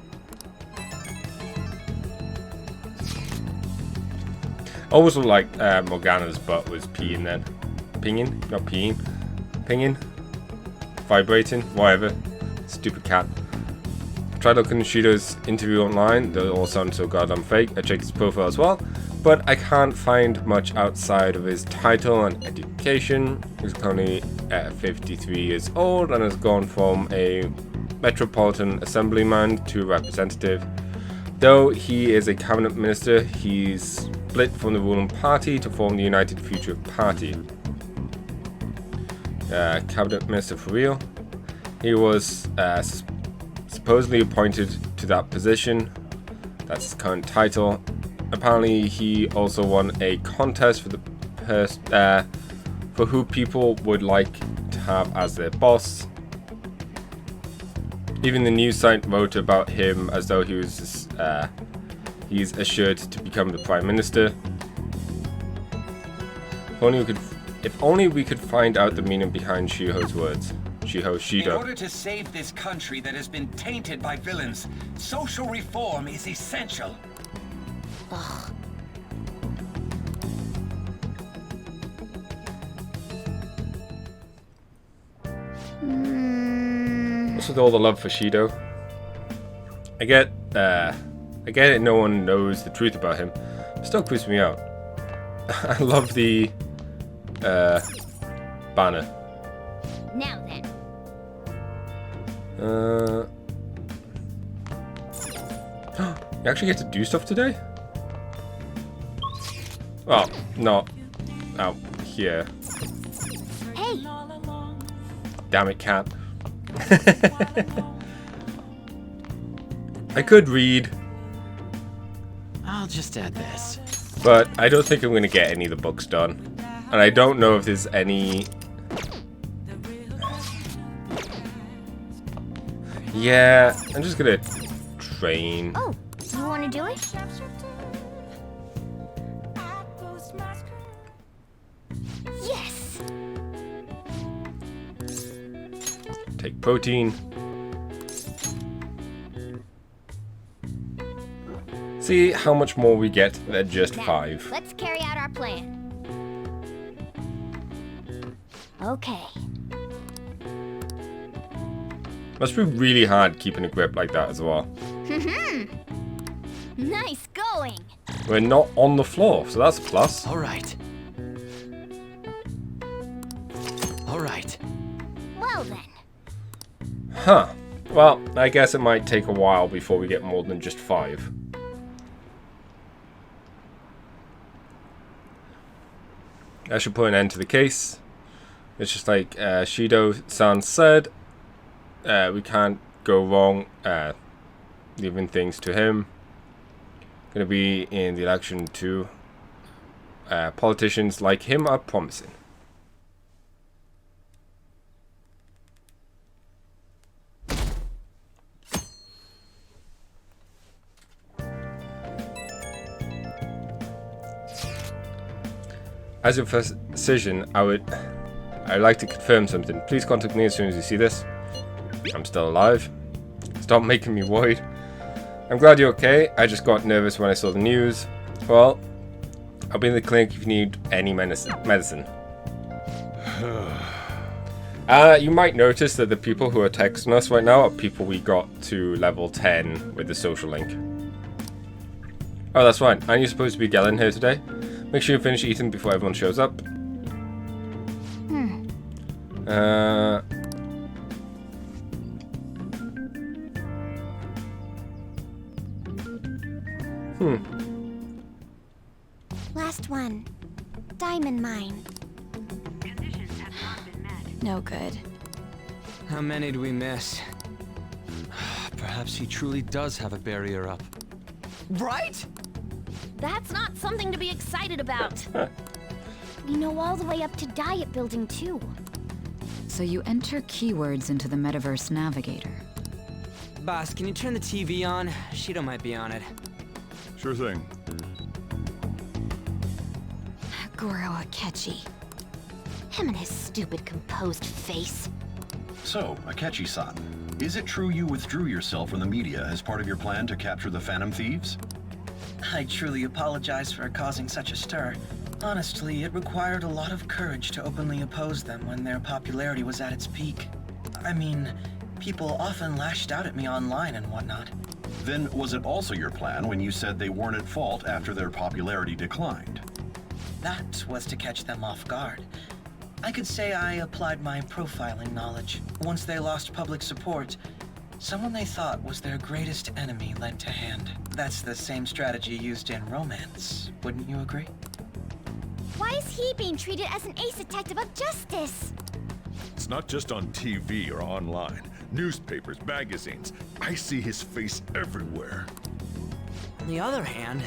Almost looked like Morgana's butt was peeing then. Pinging? Not peeing. Pinging? Vibrating? Whatever. Stupid cat. Tried looking at Shido's interview online. They all sound so goddamn fake. I checked his profile as well, but I can't find much outside of his title and education. He's currently 53 years old and has gone from a Metropolitan Assemblyman to representative. Though he is a cabinet minister, he's split from the ruling party to form the United Future Party. Cabinet minister for real. He was supposedly appointed to that position. That's his current title. Apparently, he also won a contest for the for who people would like to have as their boss. Even the news site wrote about him as though he was he's assured to become the prime minister. If only we could find out the meaning behind Shiho's words. Shido. In order to save this country that has been tainted by villains, social reform is essential. Ugh. What's with all the love for Shido? I get it, no one knows the truth about him. It still creeps me out. I love the banner. Now then. You actually get to do stuff today? Well, not out here. Hey. Damn it, cat. I could read. I'll just add this. But I don't think I'm going to get any of the books done. And I don't know if there's any... Yeah, I'm just going to train. Oh, you want to do it? Yes. Take protein. See how much more we get than just Now, 5. Let's carry out our plan. Okay. Must be really hard keeping a grip like that as well. Nice going. We're not on the floor, so that's a plus. All right. All right. Well then. Huh. Well, I guess it might take a while before we get more than just 5. I should put an end to the case. It's just like Shido-san said. We can't go wrong leaving things to him. Going to be in the election too. Politicians like him are promising. As your first decision, I'd like to confirm something. Please contact me as soon as you see this. I'm still alive. Stop making me worried. I'm glad you're okay. I just got nervous when I saw the news. Well, I'll be in the clinic if you need any medicine. You might notice that the people who are texting us right now are people we got to level 10 with the social link. Oh, that's fine. Aren't you supposed to be Gellin here today? Make sure you finish eating before everyone shows up. Last one. Diamond mine. No good. How many do we miss? Perhaps he truly does have a barrier up. Right? That's not something to be excited about. We know all the way up to Diet Building too. So you enter keywords into the Metaverse Navigator. Boss, can you turn the TV on? Shido might be on it. Sure thing. Goro Akechi. Him and his stupid composed face. So, Akechi-san, is it true you withdrew yourself from the media as part of your plan to capture the Phantom Thieves? I truly apologize for causing such a stir. Honestly, it required a lot of courage to openly oppose them when their popularity was at its peak. I mean, people often lashed out at me online and whatnot. Then was it also your plan when you said they weren't at fault after their popularity declined? That was to catch them off guard. I could say I applied my profiling knowledge. Once they lost public support, someone they thought was their greatest enemy lent a hand. That's the same strategy used in romance, wouldn't you agree? Why is he being treated as an ace detective of justice? It's not just on TV or online. Newspapers, magazines. I see his face everywhere. On the other hand,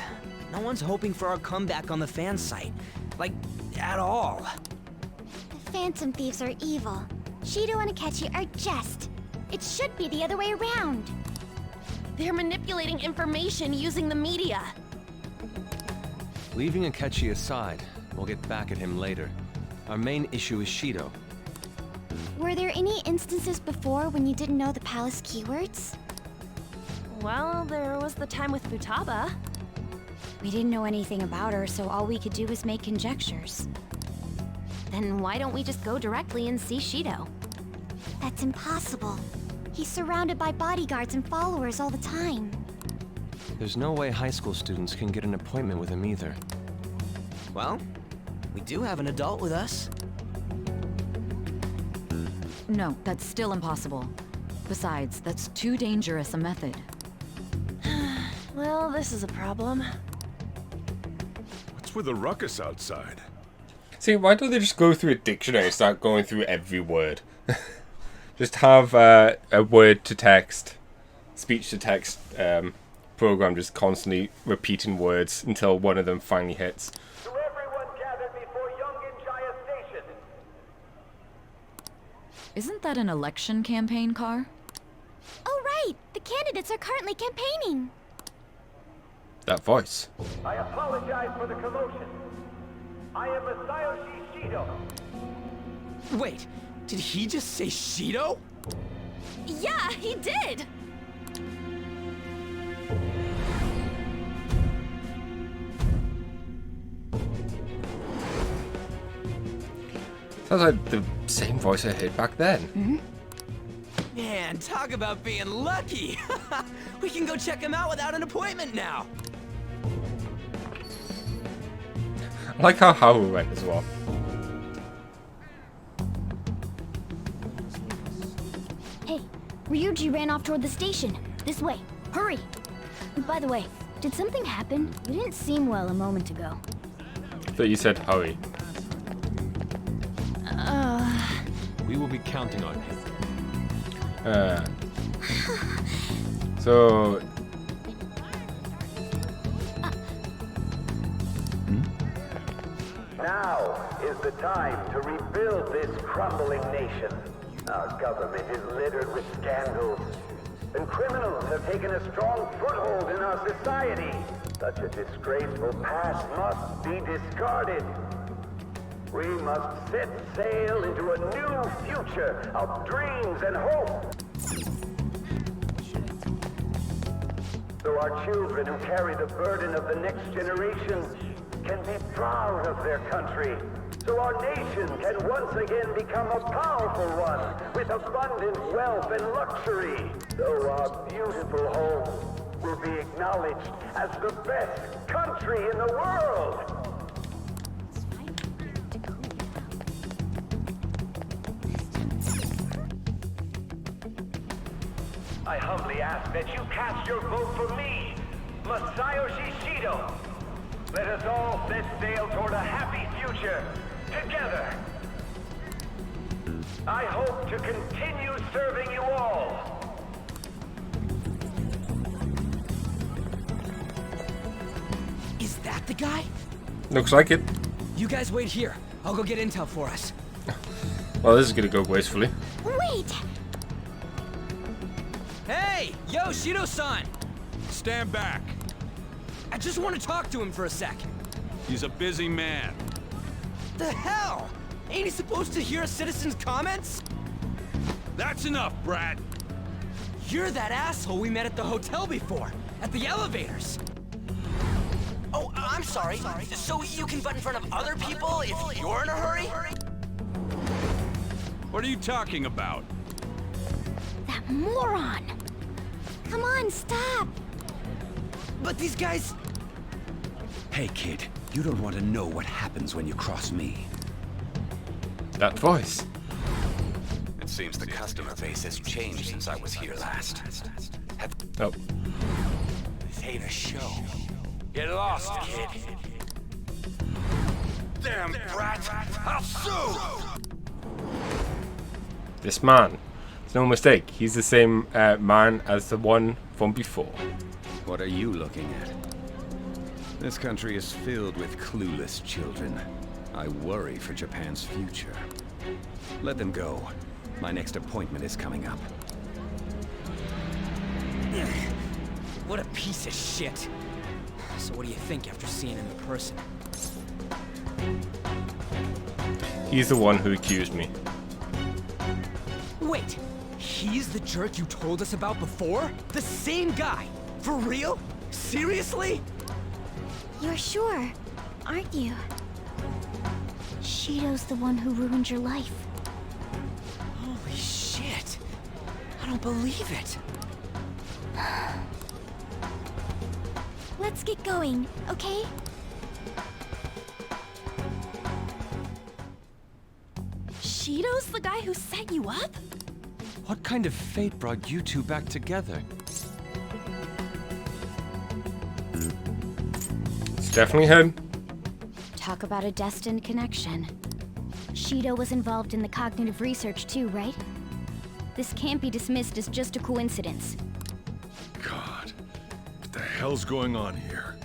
no one's hoping for our comeback on the fan site. Like, at all. The Phantom Thieves are evil. Shido and Akechi are just. It should be the other way around. They're manipulating information using the media. Leaving Akechi aside, we'll get back at him later. Our main issue is Shido. Were there any instances before when you didn't know the palace keywords? Well, there was the time with Futaba. We didn't know anything about her, so all we could do was make conjectures. Then why don't we just go directly and see Shido? That's impossible. He's surrounded by bodyguards and followers all the time. There's no way high school students can get an appointment with him either. Well, we do have an adult with us. No, that's still impossible. Besides, that's too dangerous a method. Well, this is a problem. What's with the ruckus outside? See, why don't they just go through a dictionary and start going through every word? Just have a word to text, speech to text program just constantly repeating words until one of them finally hits. To everyone gathered before Yongen Jaya Station. Isn't that an election campaign car? Oh right! The candidates are currently campaigning! That voice. I apologize for the commotion. I am Masayoshi Shido. Wait, did he just say Shido? Yeah, he did! Sounds like the same voice I heard back then. Man, talk about being lucky! We can go check him out without an appointment now! I like how Haru went as well. Hey, Ryuji ran off toward the station. This way. Hurry! By the way, did something happen? You didn't seem well a moment ago. I thought you said hurry. We will be counting on him. So... Now is the time to rebuild this crumbling nation. Our government is littered with scandals, and criminals have taken a strong foothold in our society. Such a disgraceful past must be discarded. We must set sail into a new future of dreams and hope. So our children who carry the burden of the next generation can be proud of their country. So our nation can once again become a powerful one with abundant wealth and luxury. So our beautiful home will be acknowledged as the best country in the world. I humbly ask that you cast your vote for me, Masayoshi Shido. Let us all set sail toward a happy future, together. I hope to continue serving you all. Is that the guy? Looks like it. You guys wait here. I'll go get intel for us. Well, this is gonna go wastefully. Wait! Hey! Yo, Shido-san! Stand back. I just want to talk to him for a sec. He's a busy man. The hell? Ain't he supposed to hear a citizen's comments? That's enough, Brad. You're that asshole we met at the hotel before, at the elevators. Oh, I'm sorry. So you can butt in front of other people if you're in a hurry? What are you talking about? That moron! Come on, stop! But these guys... Hey, kid, you don't want to know what happens when you cross me. That voice. It seems the customer base has changed since I was here last. Oh. This ain't a show. Get lost, kid. Damn brat! I'll sue! This man. It's no mistake. He's the same man as the one from before. What are you looking at? This country is filled with clueless children. I worry for Japan's future. Let them go. My next appointment is coming up. What a piece of shit. So what do you think after seeing him in person? He's the one who accused me. Wait, he's the jerk you told us about before? The same guy? For real? Seriously? You're sure, aren't you? Shido's the one who ruined your life. Holy shit. I don't believe it. Let's get going, okay? Shido's the guy who set you up? What kind of fate brought you two back together? It's definitely him. Talk about a destined connection. Shido was involved in the cognitive research too, right? This can't be dismissed as just a coincidence. God, what the hell's going on here?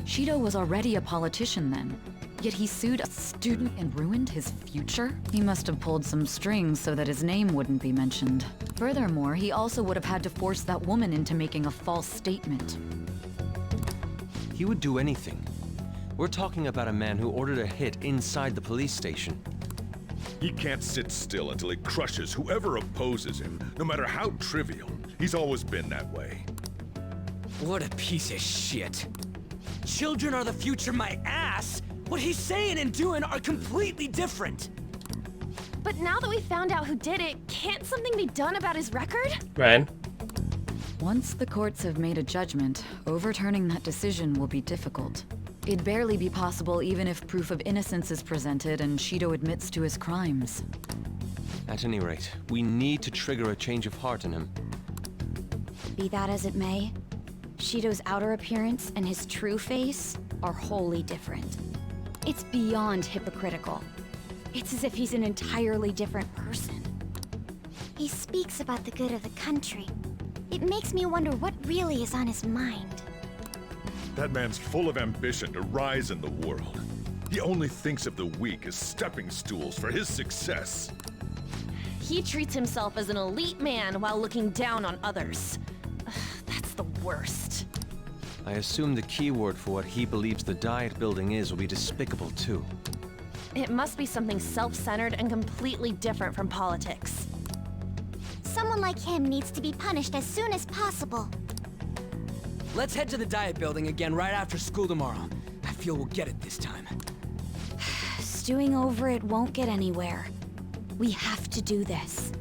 Shido was already a politician then. Yet he sued a student and ruined his future? He must have pulled some strings so that his name wouldn't be mentioned. Furthermore, he also would have had to force that woman into making a false statement. He would do anything. We're talking about a man who ordered a hit inside the police station. He can't sit still until he crushes whoever opposes him, no matter how trivial. He's always been that way. What a piece of shit. Children are the future, my ass! What he's saying and doing are completely different. But now that we found out who did it, can't something be done about his record? Ren. Once the courts have made a judgment, overturning that decision will be difficult. It'd barely be possible even if proof of innocence is presented and Shido admits to his crimes. At any rate, we need to trigger a change of heart in him. Be that as it may, Shido's outer appearance and his true face are wholly different. It's beyond hypocritical. It's as if he's an entirely different person. He speaks about the good of the country. It makes me wonder what really is on his mind. That man's full of ambition to rise in the world. He only thinks of the weak as stepping stools for his success. He treats himself as an elite man while looking down on others. Ugh, that's the worst. I assume the keyword for what he believes the Diet Building is will be despicable too. It must be something self-centered and completely different from politics. Someone like him needs to be punished as soon as possible. Let's head to the Diet Building again right after school tomorrow. I feel we'll get it this time. Stewing over it won't get anywhere. We have to do this.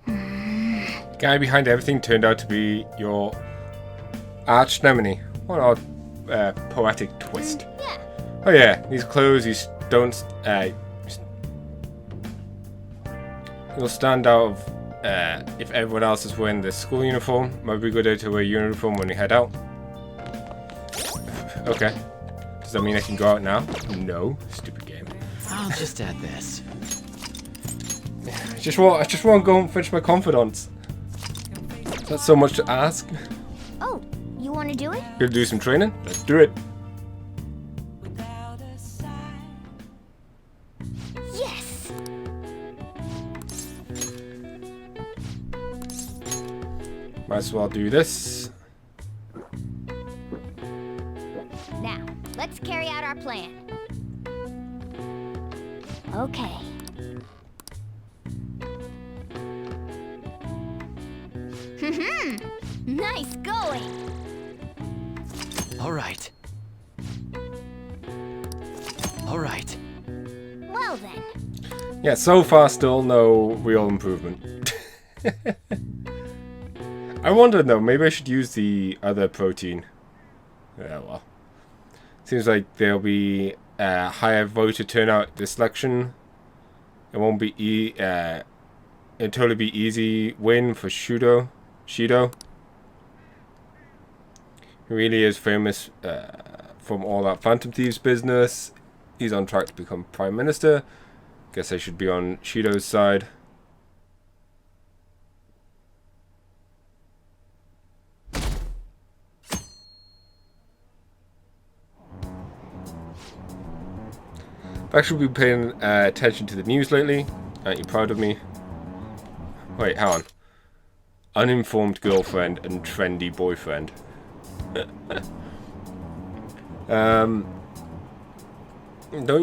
The guy behind everything turned out to be your arch nemesis. What an odd poetic twist. Yeah. Oh yeah, these clothes, you don't... you'll stand out of, if everyone else is wearing the school uniform. Might be good to wear a uniform when you head out. Okay. Does that mean I can go out now? No. Stupid game. I'll just add this. I just want to go and fetch my confidants. That's so much to ask. Oh, you want to do it? Gonna do some training? Let's do it. Yes! Might as well do this. Now, let's carry out our plan. Okay. Nice going! All right. All right. Well then. Yeah, so far still no real improvement. I wonder though, maybe I should use the other protein. Yeah, well. Seems like there'll be a higher voter turnout this election. It won't be it'll totally be easy win for Shido. He really is famous from all that Phantom Thieves business. He's on track to become Prime Minister. Guess I should be on Shido's side. I've actually been paying attention to the news lately. Aren't you proud of me? Wait, hang on. Uninformed girlfriend and trendy boyfriend. Don't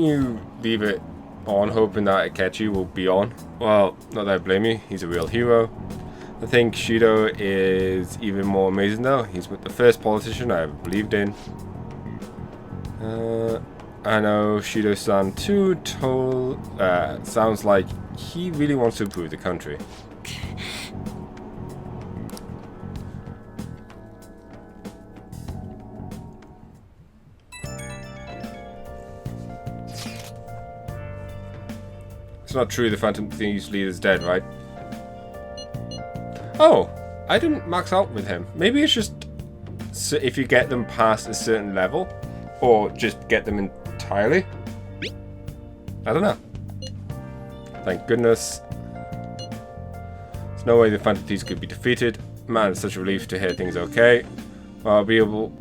you leave it on hoping that Akechi will be on? Well, not that I blame you. He's a real hero. I think Shido is even more amazing though. He's the first politician I ever believed in. I know Shido-san too sounds like he really wants to improve the country. It's not true the Phantom Thieves leader's dead, right? Oh, I didn't max out with him. Maybe it's just if you get them past a certain level, or just get them entirely. I don't know. Thank goodness. There's no way the Phantom Thieves could be defeated. Man, it's such a relief to hear things okay. Well, I'll be able...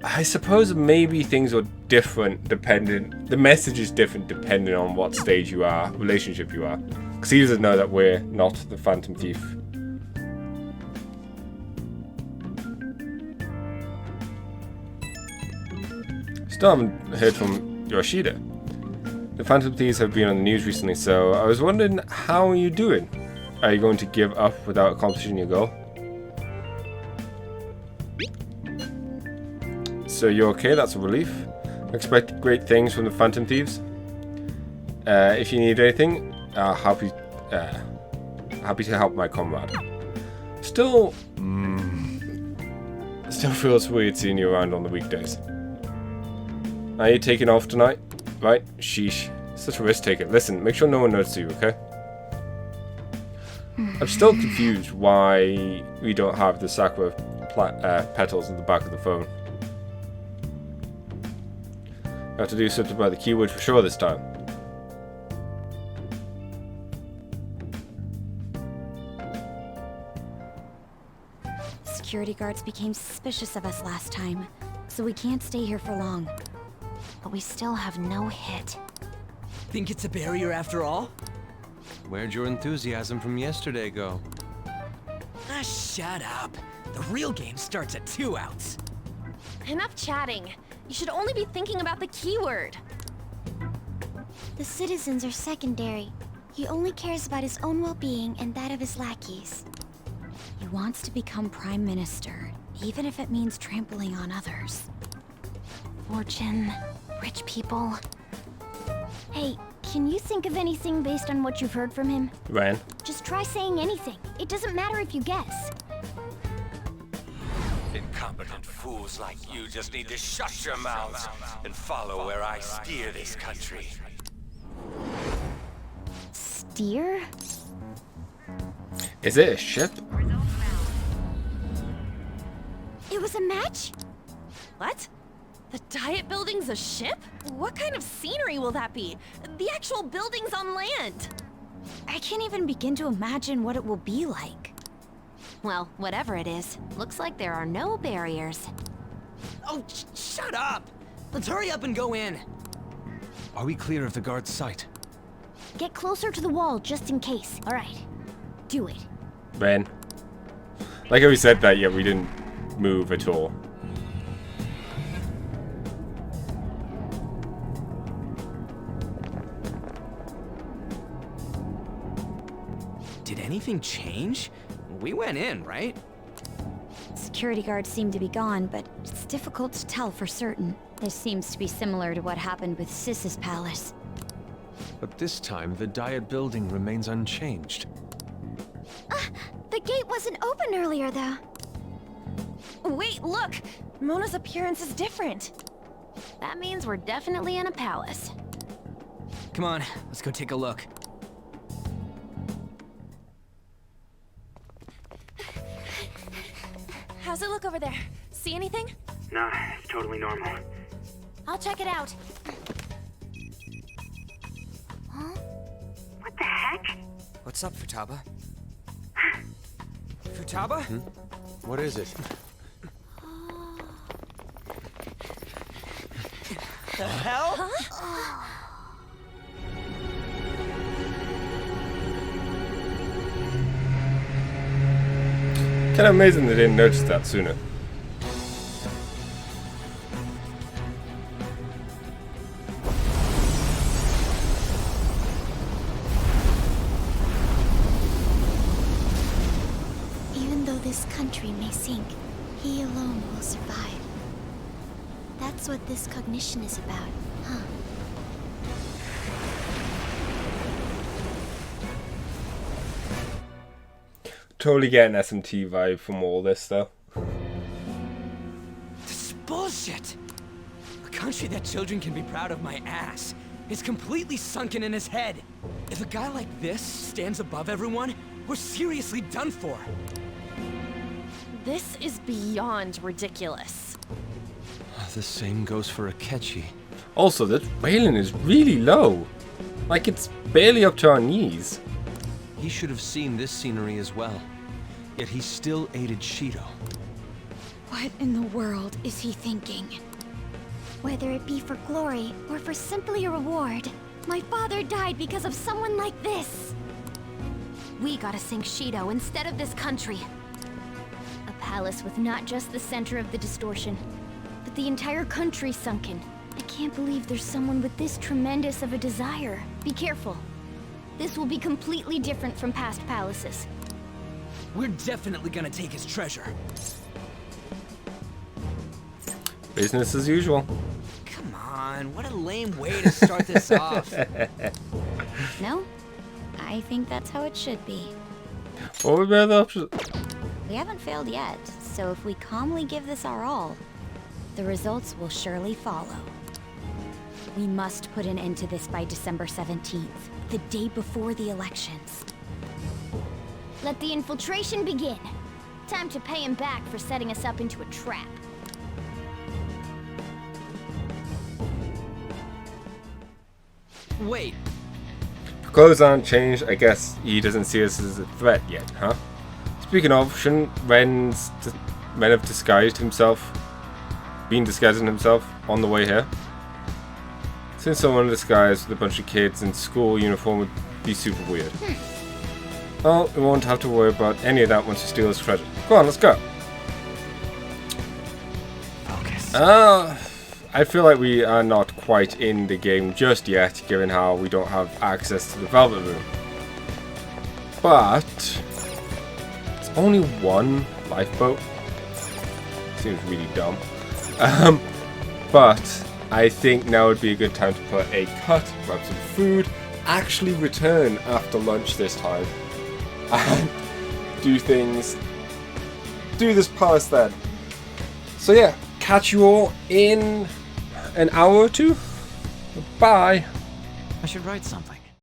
I suppose maybe things are different depending... The message is different depending on what stage you are, relationship you are. Because he doesn't know that we're not the Phantom Thief. Still haven't heard from Yoshida. The Phantom Thieves have been on the news recently, so I was wondering, how are you doing? Are you going to give up without accomplishing your goal? So you're okay, that's a relief. I expect great things from the Phantom Thieves. If you need anything, happy to help my comrade. Still feels weird seeing you around on the weekdays. Are you taking off tonight? Right? Sheesh. Such a risk taker. Listen, make sure no one notices you, okay? I'm still confused why we don't have the sakura petals in the back of the phone. I have to do something about the keyword for sure this time. Security guards became suspicious of us last time, so we can't stay here for long. But we still have no hit. Think it's a barrier after all? Where'd your enthusiasm from yesterday go? Ah, shut up. The real game starts at 2 outs. Enough chatting. You should only be thinking about the keyword. The citizens are secondary. He only cares about his own well-being and that of his lackeys. He wants to become Prime Minister, even if it means trampling on others. Fortune, rich people. Hey, can you think of anything based on what you've heard from him? Ren. Just try saying anything. It doesn't matter if you guess. Incompetent fools like you just need to shut your mouths and follow where I steer this country. Steer? Is it a ship? It was a match? What? The Diet Building's a ship? What kind of scenery will that be? The actual building's on land. I can't even begin to imagine what it will be like. Well, whatever it is, looks like there are no barriers. Oh, shut up! Let's hurry up and go in. Are we clear of the guard's sight? Get closer to the wall just in case. All right. Do it. Ren. Like how we said that, yet we didn't move at all. Did anything change? We went in, right? security guards seem to be gone, but it's difficult to tell for certain. This seems to be similar to what happened with Sis's palace. But this time, the Diet building remains unchanged. The gate wasn't open earlier, though. Wait, look! Mona's appearance is different. That means we're definitely in a palace. Come on, let's go take a look. How's it look over there? See anything? Nah, it's totally normal. I'll check it out. Huh? What the heck? What's up, Futaba? Futaba? What is it? The hell? Huh? Kind of amazing they didn't notice that sooner. Even though this country may sink, he alone will survive. That's what this cognition is about, huh? Totally get an SMT vibe from all this, though. This is bullshit! A country that children can be proud of my ass is completely sunken in his head. If a guy like this stands above everyone, we're seriously done for. This is beyond ridiculous. The same goes for Akechi. Also, this railing is really low. Like, it's barely up to our knees. He should have seen this scenery as well. Yet he still aided Shido. What in the world is he thinking? Whether it be for glory or for simply a reward, my father died because of someone like this. We gotta sink Shido instead of this country. A palace with not just the center of the distortion, but the entire country sunken. I can't believe there's someone with this tremendous of a desire. Be careful. This will be completely different from past palaces. We're definitely gonna take his treasure. Business as usual. Come on, what a lame way to start this off. No? I think that's how it should be. What would be the options? We haven't failed yet, so if we calmly give this our all, the results will surely follow. We must put an end to this by December 17th, the day before the elections. Let the infiltration begin. Time to pay him back for setting us up into a trap. Wait. If clothes aren't changed, I guess he doesn't see us as a threat yet, huh? Speaking of, shouldn't men have disguised himself? Been disguising himself on the way here? Since someone disguised with a bunch of kids in school uniform would be super weird. Well, we won't have to worry about any of that once we steal his treasure. Go on, let's go. Focus. I feel like we are not quite in the game just yet, given how we don't have access to the Velvet Room. But it's only one lifeboat. Seems really dumb. But I think now would be a good time to put a cut, grab some food, actually return after lunch this time, and do this palace then. So yeah, catch you all in an hour or two. Bye. I should write something.